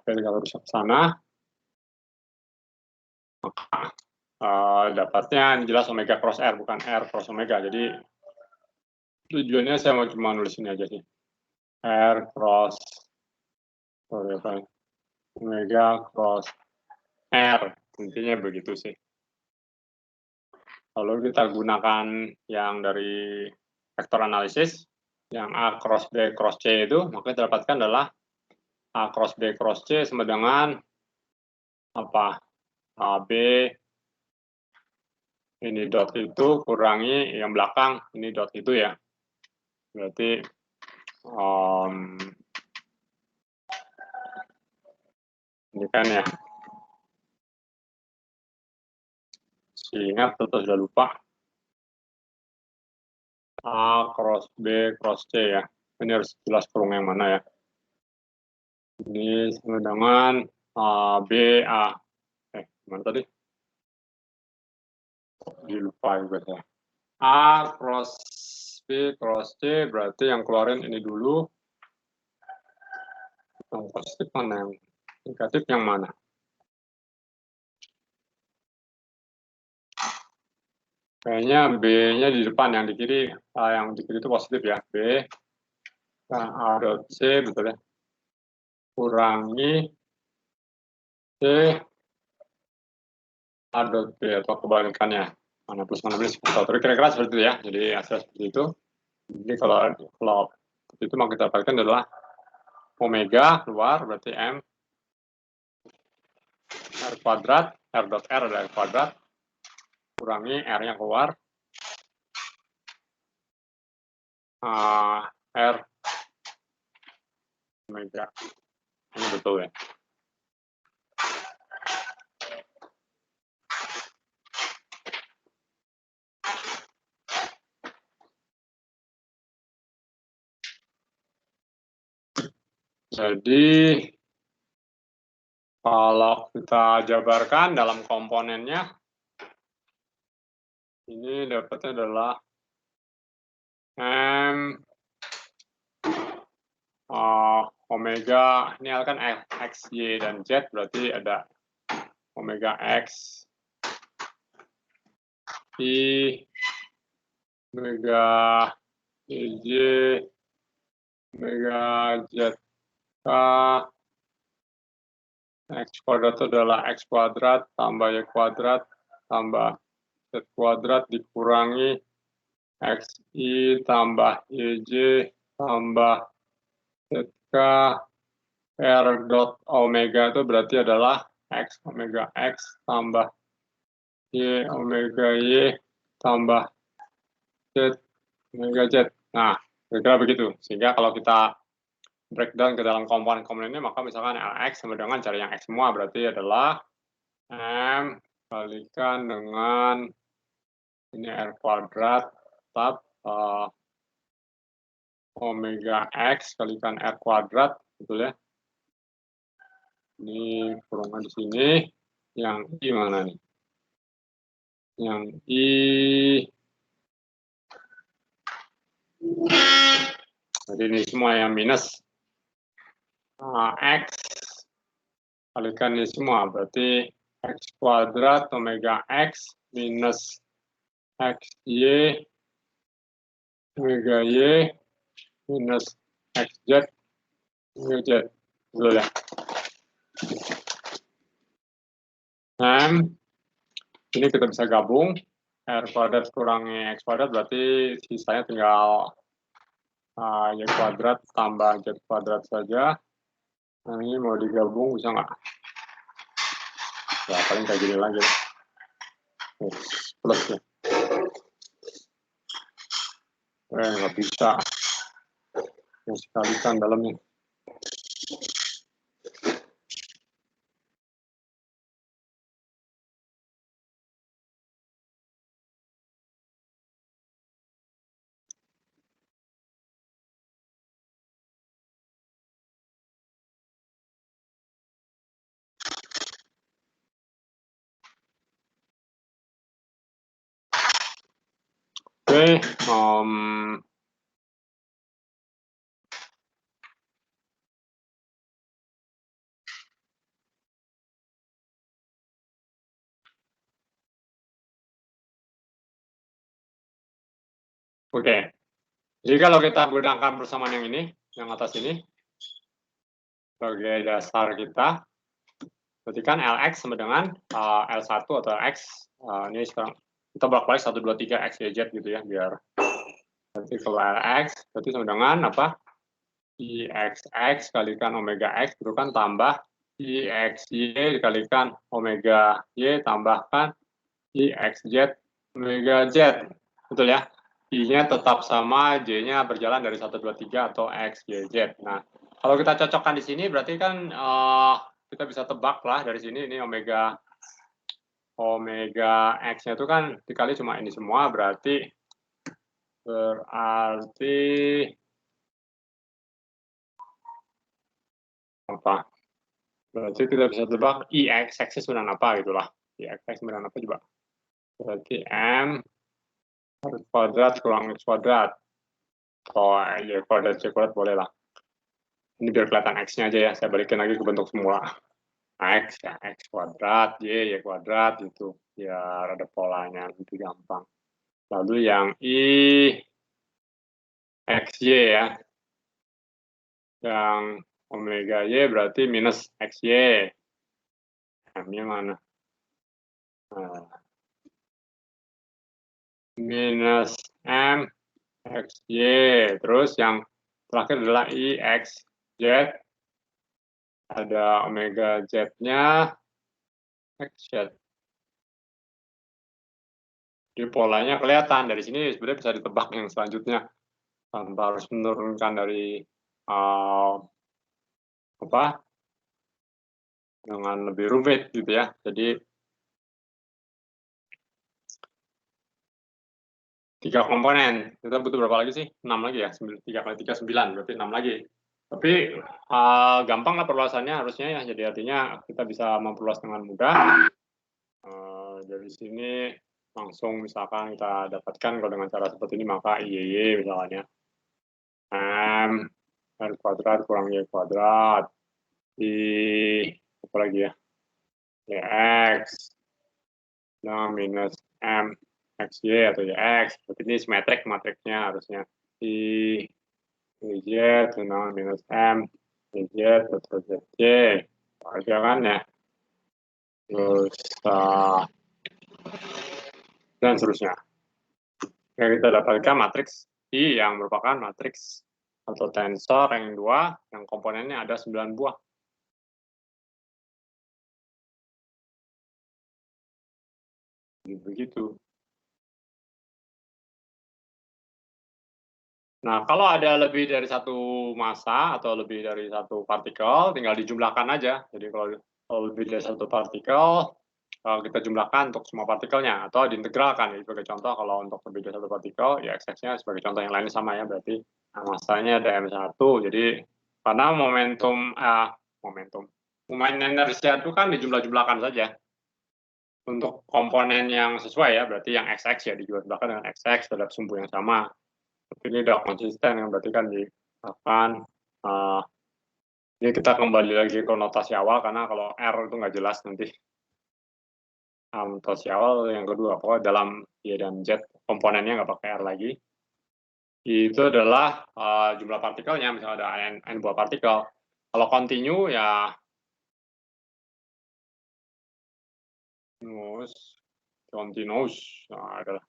tegak lurus ke sana, maka dapatnya jelas omega cross R, bukan R cross omega. Jadi tujuannya saya mau cuma nulis ini aja sih. R cross omega cross R, intinya begitu sih. Lalu kita gunakan yang dari vektor analisis, yang A cross B cross C itu, maka kita dapatkan adalah A cross B cross C sama dengan apa? AB ini dot itu kurangi yang belakang ini dot itu ya. Berarti ini kan ya. Ingat atau sudah lupa? A cross B cross C ya. Ini harus jelas kurung yang mana ya. Ini sama dengan BA. Gimana tadi? Lupa juga ya. A cross B cross C berarti yang keluarin ini dulu. Yang positif mana, yang negatif yang mana? Kayaknya B-nya di depan, yang di kiri itu positif ya. B, nah, A dot C, betul ya. Kurangi C, A dot B, atau kebalikannya. Mana plus mana minus. Tapi kira-kira seperti itu ya. Jadi hasil seperti itu. Jadi kalau itu mau kita dapatkan adalah omega keluar, berarti M R kuadrat, R dot R adalah R kuadrat, kurangi R-nya keluar, R omega. Ini betul ya. Jadi kalau kita jabarkan dalam komponennya, ini dapatnya adalah M omega, ini kan X, Y, dan Z, berarti ada omega X, Y, omega Y, omega Z, K, X kuadrat adalah X kuadrat tambah Y kuadrat tambah Z kuadrat dikurangi XI tambah YJ tambah ZK R dot omega itu berarti adalah X omega X tambah Y omega Y tambah Z omega Z. Nah, kira-kira begitu. Sehingga kalau kita breakdown ke dalam komponen-komponen ini, maka misalkan Lx sama dengan cari yang X semua, berarti adalah M kalikan dengan ini R kuadrat tetap omega X kalikan R kuadrat, betul ya. Ini kurungan di sini. Yang I mana nih? Yang I jadi ini semua yang minus X kalikan ini semua, berarti X kuadrat omega X minus XY omega Y minus XZ omega Z. Betul ya? Ini kita bisa gabung R kuadrat kurangi X kuadrat, berarti sisanya tinggal Y kuadrat tambah Z kuadrat saja. Nah, ini mau digabung bisa nggak? Ya, paling kayak gini lagi. Plus ya. Nggak bisa. Masih kalikan dalamnya. Oke, oke. Jadi kalau kita gunakan persamaan yang ini, yang atas ini, sebagai dasar kita, berarti kan Lx sama dengan L1 atau X, ini sekarang kita bolak-balik 1, 2, 3, X, Y, Z gitu ya, biar nanti kalau Lx berarti sama dengan apa? IXX kalikan omega X itu kan tambah IXY dikalikan omega Y tambahkan IXZ omega Z. Betul ya? I-nya tetap sama, J-nya berjalan dari 1, 2, 3 atau X, Y, Z. Nah, kalau kita cocokkan di sini berarti kan kita bisa tebak lah dari sini ini omega X-nya itu kan dikali cuma ini semua berarti apa? Berarti kita bisa tebak IX sebenarnya apa gitulah. IX sebenarnya apa coba? Berarti M kuadrat kurang X kuadrat. Oh, Y kuadrat, Y kuadrat boleh lah. Ini biar kelihatan X-nya aja ya, saya balikin lagi ke bentuk semula. X ya, X kuadrat, Y kuadrat, itu. Biar ada polanya, lebih gampang. Lalu yang I, XY ya. Yang omega Y berarti minus XY. M-nya mana? Nah, minus M XY. Terus yang terakhir adalah IXZ. Ada omega Z-nya XZ. Jadi polanya kelihatan. Dari sini sebenarnya bisa ditebak yang selanjutnya. Tanpa harus menurunkan dari apa dengan lebih rumit gitu ya. Jadi 3 komponen. Kita butuh berapa lagi sih? 6 lagi ya. 3 kali 3, 9. Berarti 6 lagi. Tapi gampang lah perluasannya harusnya ya. Jadi artinya kita bisa memperluas dengan mudah. Dari sini langsung misalkan kita dapatkan kalau dengan cara seperti ini maka IY misalnya M R kuadrat kurang Y kuadrat di apa lagi ya YX nah minus M XY atau YX berarti ini simetrik matriknya harusnya di YZ nah minus M YZ atau ZY aja kan ya terus dan seterusnya. Yang kita dapatkan matriks I yang merupakan matriks atau tensor yang 2 yang komponennya ada 9 buah. Begitu. Nah, kalau ada lebih dari satu massa atau lebih dari satu partikel, tinggal dijumlahkan aja. Jadi kalau lebih dari satu partikel, kita jumlahkan untuk semua partikelnya atau diintegralkan. Jadi sebagai contoh, kalau untuk lebih dari satu partikel, ya X-nya sebagai contoh yang lainnya sama ya, berarti massanya ada M1. Jadi karena momentum inersia itu kan dijumlah-jumlahkan saja. Untuk komponen yang sesuai ya, berarti yang XX ya dijumlahkan dengan XX terhadap sumbu yang sama. Tapi ini udah konsisten yang berarti kan akan ini kita kembali lagi ke notasi awal karena kalau R itu nggak jelas nanti. Notasi awal yang kedua, pokoknya dalam Y dan Z komponennya nggak pakai R lagi. Itu adalah jumlah partikelnya, misalnya ada N buah partikel. Kalau continue ya continuous nah, adalah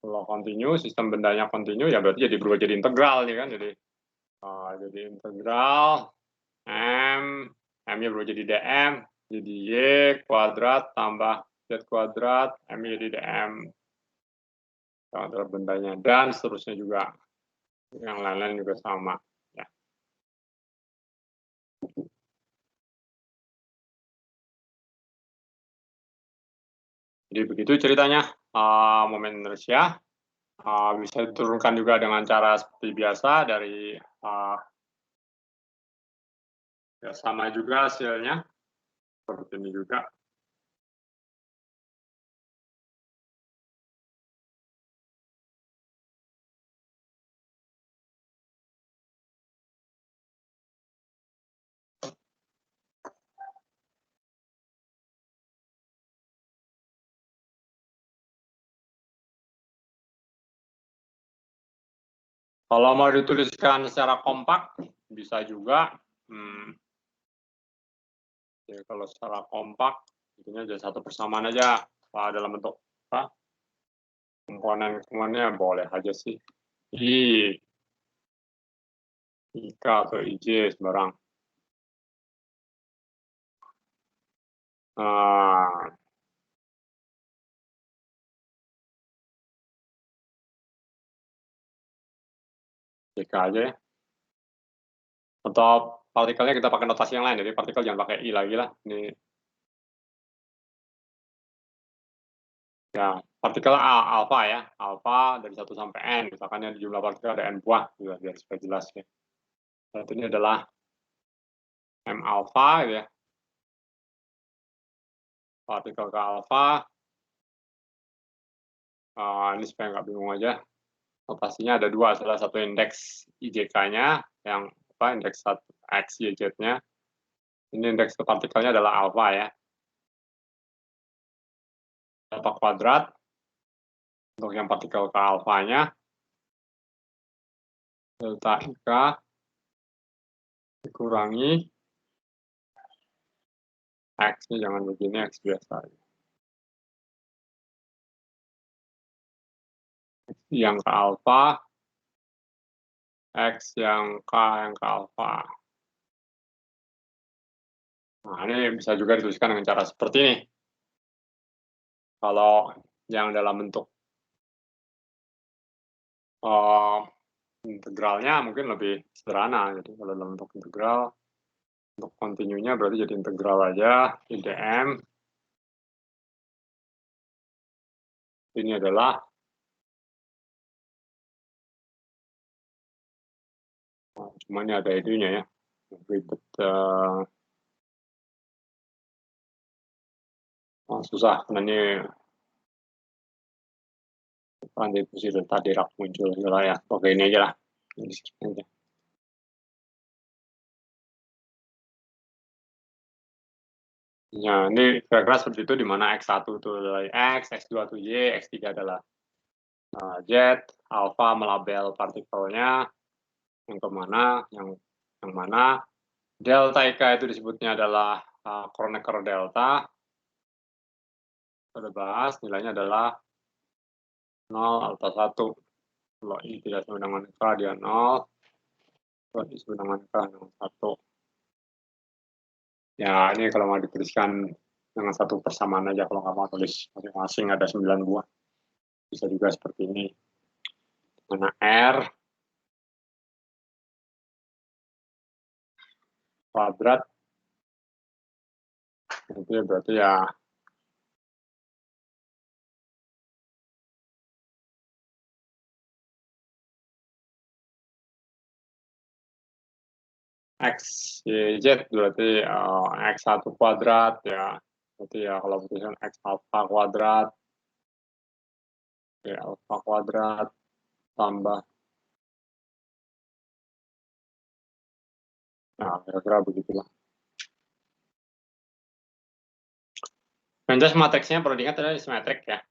kalau continue sistem bendanya continue ya berarti jadi berubah jadi integral nih kan jadi integral M-nya berubah jadi dm jadi Y kuadrat tambah Z kuadrat M jadi dm antara bendanya, dan seterusnya juga. Yang lain-lain juga sama. Ya. Jadi begitu ceritanya, momen inersia. Bisa diturunkan juga dengan cara seperti biasa dari ya sama juga hasilnya, seperti ini juga. Kalau mau dituliskan secara kompak, bisa juga. Ya, kalau secara kompak, intinya jadi satu persamaan aja. Dalam bentuk apa? Komponen-komponennya boleh aja sih. I, IK atau IJ sembarang. IK aja ya. Atau partikelnya kita pakai notasi yang lain, jadi partikel jangan pakai I lagi lah. Ini ya, partikel alfa ya, alfa dari 1 sampai N, misalkan yang jumlah partikel ada N buah, juga biar supaya jelas ya. Berarti ini adalah M alfa gitu ya. Partikel ke alfa. Ini supaya nggak bingung aja. Notasinya ada 2, salah satu indeks IJK-nya, yang indeks X, Y, Z-nya. Ini indeks ke partikelnya adalah alfa ya. Alfa kuadrat. Untuk yang partikel ke alfanya, delta IK dikurangi X-nya jangan begini, X biasa. X yang ke alfa, X yang ke alfa. Nah, ini bisa juga dituliskan dengan cara seperti ini. Kalau yang dalam bentuk integralnya mungkin lebih sederhana. Jadi kalau dalam bentuk integral, untuk kontinunya berarti jadi integral aja, IdM. Ini adalah cuma ini ada itunya ya, ribet. Susah, karena ini distribusi delta Dirac muncul lah ya. Oke, ini aja lah. Ini Ya, ini kira-kira seperti itu, di mana X1 itu adalah X, X2 itu Y, X3 adalah Z, alpha melabel partikelnya, yang kemana, yang mana, delta IK itu disebutnya adalah Kronecker delta, sudah bahas, nilainya adalah 0 alpha 1, kalau I tidak sama dengan K, dia 0, kalau I sama dengan K, 1. Ya, ini kalau mau dituliskan dengan satu persamaan aja, kalau nggak mau tulis masing-masing ada 9 buah. Bisa juga seperti ini. Mana R kuadrat, itu berarti ya X, Y, Z berarti X1 kuadrat ya. Berarti ya kalau tulisan X alpha kuadrat, ya alpha kuadrat tambah. Nah, kira-kira begitulah. Menjas matriksnya perlu diingat adalah simetrik ya.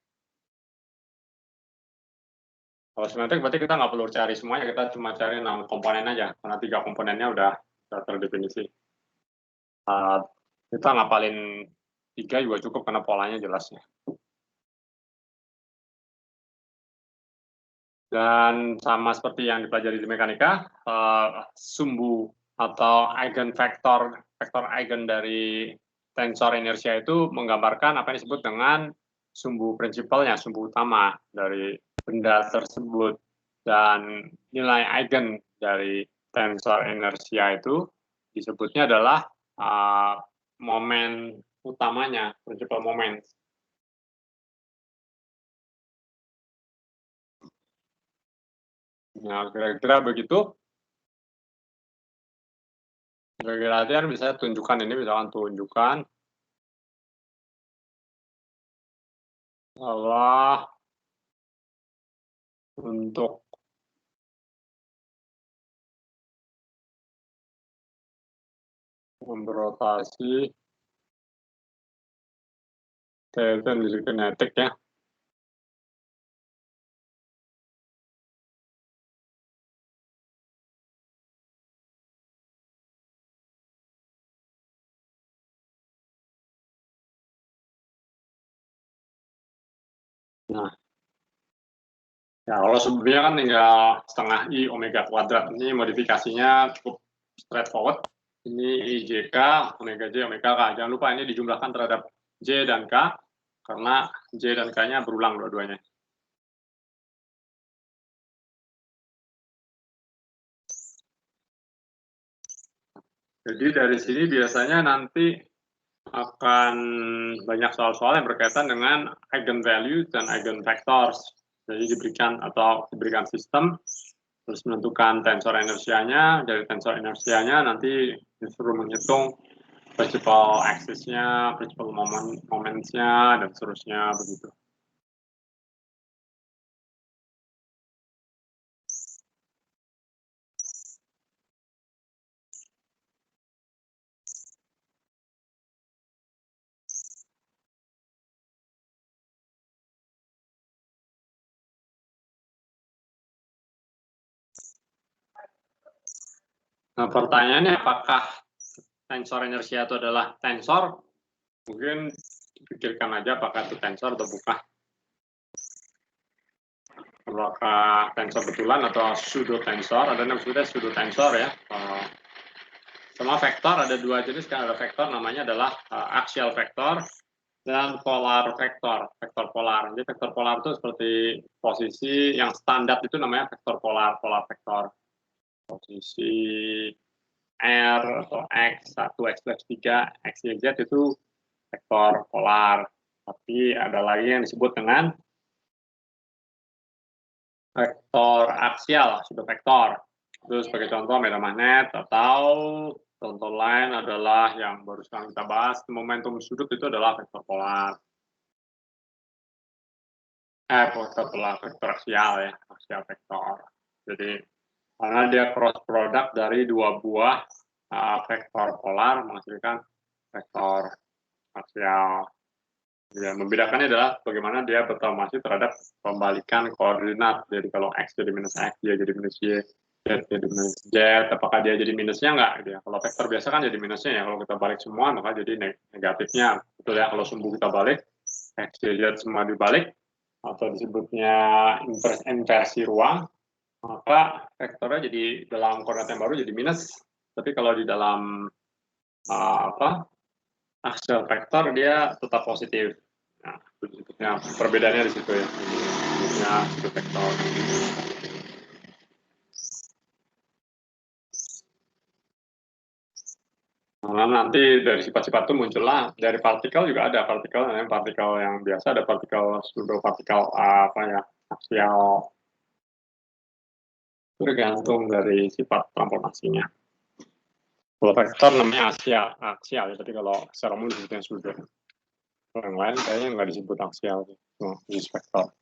Kalau simetrik berarti kita nggak perlu cari semuanya, kita cuma cari 6 komponen aja, karena 3 komponennya udah terdefinisi. Kita ngapalin 3 juga cukup karena polanya jelas ya. Dan sama seperti yang dipelajari di mekanika, sumbu atau eigenvektor, vektor eigen dari tensor inersia itu menggambarkan apa yang disebut dengan sumbu prinsipalnya, sumbu utama dari benda tersebut. Dan nilai eigen dari tensor inersia itu disebutnya adalah momen utamanya, principal moment. Nah, kira-kira begitu. Sebagai latihan bisa tunjukkan ini, misalkan tunjukkan bahwa untuk berotasi di kinetik ya. Nah, ya kalau sebelumnya kan tinggal setengah I omega kuadrat. Ini modifikasinya cukup straightforward. Ini IJK, omega J, omega K. Jangan lupa ini dijumlahkan terhadap J dan K, karena J dan K-nya berulang dua-duanya. Jadi dari sini biasanya nanti akan banyak soal-soal yang berkaitan dengan eigenvalue dan eigenvectors. Jadi diberikan sistem, terus menentukan tensor inersianya. Dari tensor inersianya nanti disuruh menghitung principal axis-nya, principal moments-nya, dan seterusnya begitu. Nah, pertanyaannya apakah tensor inersia itu adalah tensor? Mungkin pikirkan aja apakah itu tensor atau bukan. Apakah tensor betulan atau pseudo tensor? Ada yang sebutnya pseudo tensor ya. Sama vektor ada dua jenis kan, ada vektor namanya adalah axial vektor dan polar vektor, vektor polar. Jadi vektor polar itu seperti posisi yang standar itu namanya vektor polar, polar vektor. Posisi R atau X, 1, X plus 3, X, Y, Z itu vektor polar. Tapi ada lagi yang disebut dengan vektor aksial, pseudovektor. Itu sebagai contoh medan magnet, atau contoh lain adalah yang baru sekarang kita bahas, momentum sudut itu adalah vektor polar. Vektor polar, vektor aksial ya, aksial vektor. Jadi karena dia cross product dari dua buah vektor polar menghasilkan vektor aksial. Ya, membedakannya adalah bagaimana dia bertransformasi terhadap pembalikan koordinat. Jadi kalau X jadi minus X, dia jadi minus Y, Z jadi minus Z, apakah dia jadi minusnya enggak? Gitu ya. Kalau vektor biasa kan jadi minusnya ya, kalau kita balik semua maka jadi negatifnya. Betul ya, kalau sumbu kita balik, X, Y, Z semua dibalik, atau disebutnya inversi ruang, maka vektornya jadi dalam koordinat yang baru jadi minus. Tapi kalau di dalam axial vektor dia tetap positif. Nah, perbedaannya di situ ya. Ini sudut vektor. Nah, nanti dari sifat-sifat itu muncullah dari partikel juga ada partikel yang biasa, ada partikel pseudo partikel apa ya, aksial. Tergantung dari sifat transformasinya. Kalau vektor namanya aksial ya, tapi kalau secara umum disebutnya pseudo. Kalau yang lain kayaknya nggak disebut aksial, cuma disebut vektor.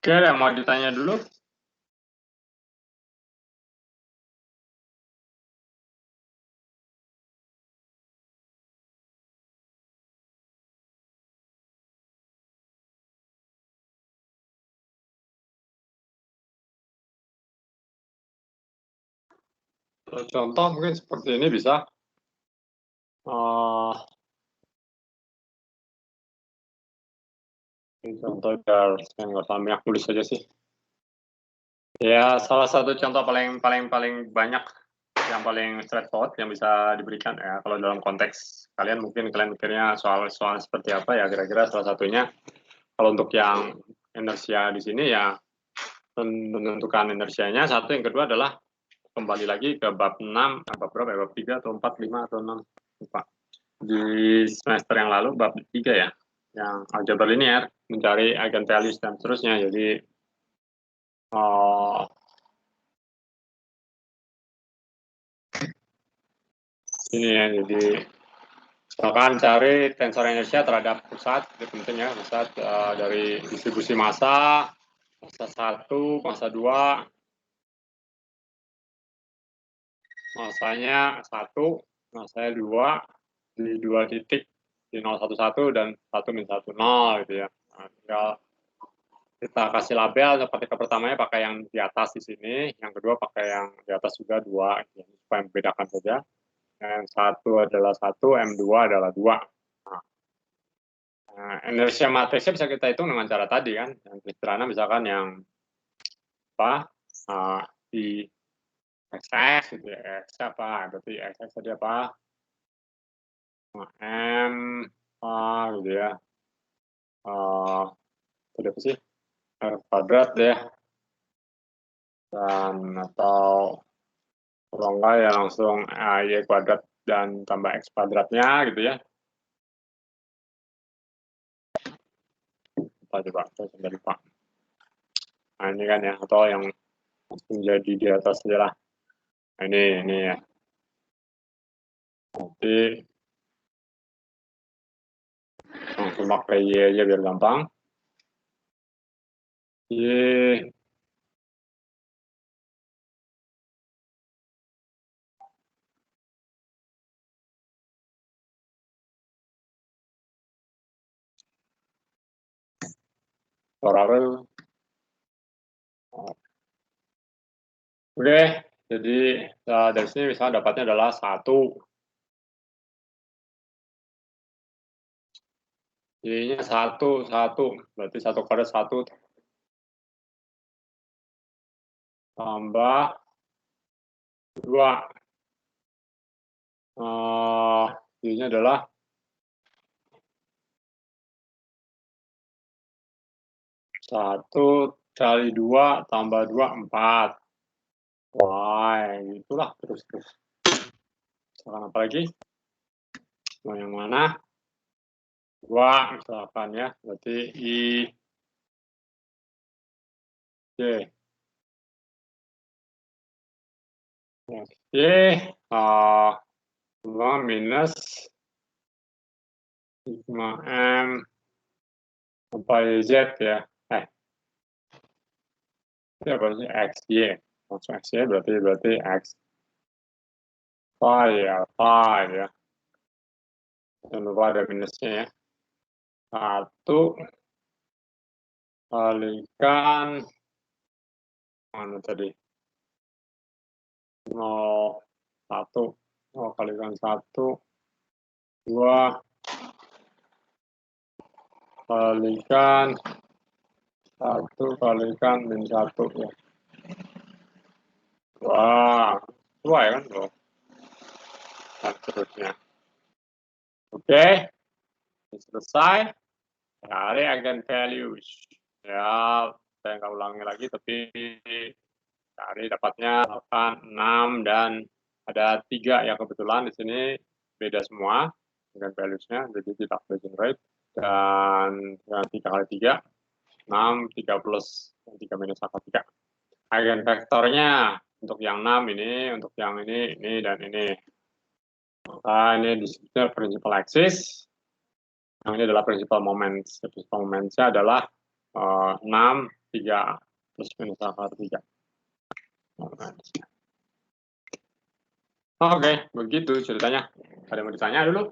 Oke, yang mau ditanya dulu? Contoh mungkin seperti ini bisa. Contoh biar saya nggak usah banyak tulis saja sih. Ya, salah satu contoh paling banyak yang paling straightforward yang bisa diberikan ya kalau dalam konteks kalian mungkin kalian mikirnya soal seperti apa ya kira-kira salah satunya kalau untuk yang inersia di sini ya menentukan inersianya satu, yang kedua adalah kembali lagi ke bab 6, bab berapa ya, bab 3 atau 4, 5 atau 6 lupa. Di semester yang lalu bab 3 ya, yang algebra linear, mencari eigenvalues dan seterusnya. Jadi ini ya, jadi misalkan cari tensor inersia terhadap pusat, itu penting ya, pusat dari distribusi massa 1, massa 2, massanya 1, massanya 2, di 2 titik, di 011 dan 1-10 gitu ya. Nah, tinggal kita kasih label, untuk partikel pertamanya pakai yang di atas di sini, yang kedua pakai yang di atas juga 2, gitu ya, supaya membedakan saja. M1 adalah 1, M2 adalah 2. Nah, inersia matriksnya bisa kita hitung dengan cara tadi kan, yang sederhana misalkan yang apa di XX gitu ya, X apa, berarti XX tadi apa, M gitu ya, tadi apa sih, R kuadrat ya, dan atau kalau enggak ya langsung Y kuadrat dan tambah X kuadratnya gitu ya. Apa coba, saya sudah lupa. Nah ini kan ya, atau yang langsung jadi di atas aja lah. Nah, ini ya. Nanti langsung pakai Y aja biar gampang. Y paralel. Oke, jadi dari sini misalnya dapatnya adalah 1. Y-nya 1, berarti 1 kuadrat 1 tambah 2. Y-nya adalah 1 kali 2 tambah 2, 4. Wah, itulah terus. Misalkan apa lagi? Mau yang mana? 2 misalkan ya, berarti I, J. Oke, 2 minus sigma M apa Z ya. Ini apa sih? XY. Maksud XY berarti X. Phi ya, Phi ya. Jangan lupa ada minusnya ya. 1 kalikan mana tadi? 1 kalikan 1, 2 kalikan 1 kalikan min 1 ya. Wah, 2 ya kan loh. Dan seterusnya. Oke, selesai. Cari eigenvalues. Ya, saya nggak ulangi lagi, tapi cari dapatnya 8, 6, dan ada 3 yang kebetulan di sini beda semua eigenvalues-nya, jadi tidak degenerate. Dan 3 kali 3, 6, 3 plus 3 minus 3. Eigenvektornya untuk yang 6 ini, untuk yang ini, dan ini. Maka ini disebutnya principal axis. Yang ini adalah principal moment. Principal moment-nya adalah 6, 3 plus minus 3. Oke, begitu ceritanya. Ada yang mau ditanya dulu?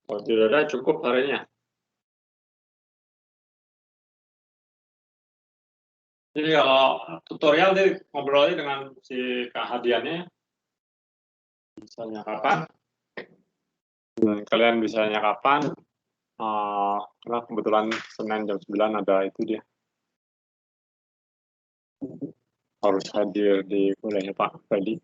Kalau tidak ada, cukup harinya. Jadi kalau tutorial dia ngobrolnya dengan si Kak Hadiannya, misalnya kapan? Kalian bisanya kapan? Karena kebetulan Senin jam 9 ada itu dia. Harus hadir di kuliahnya Pak Freddy.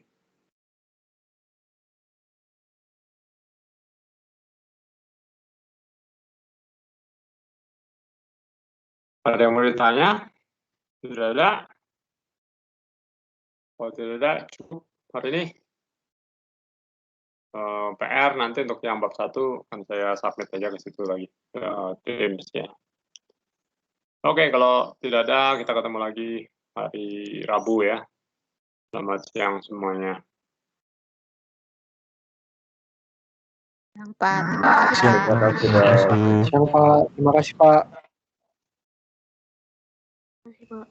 Ada yang mau ditanya? Tidak ada? Kalau tidak ada, cukup hari ini. PR nanti untuk yang bab 1 kan saya submit aja ke situ lagi, Teams ya. Oke, kalau tidak ada, kita ketemu lagi hari Rabu ya. Selamat siang semuanya. Yang Pak, terima kasih Pak. Terima kasih, Pak. Siang Pak, terima kasih Pak. Terima kasih, Pak.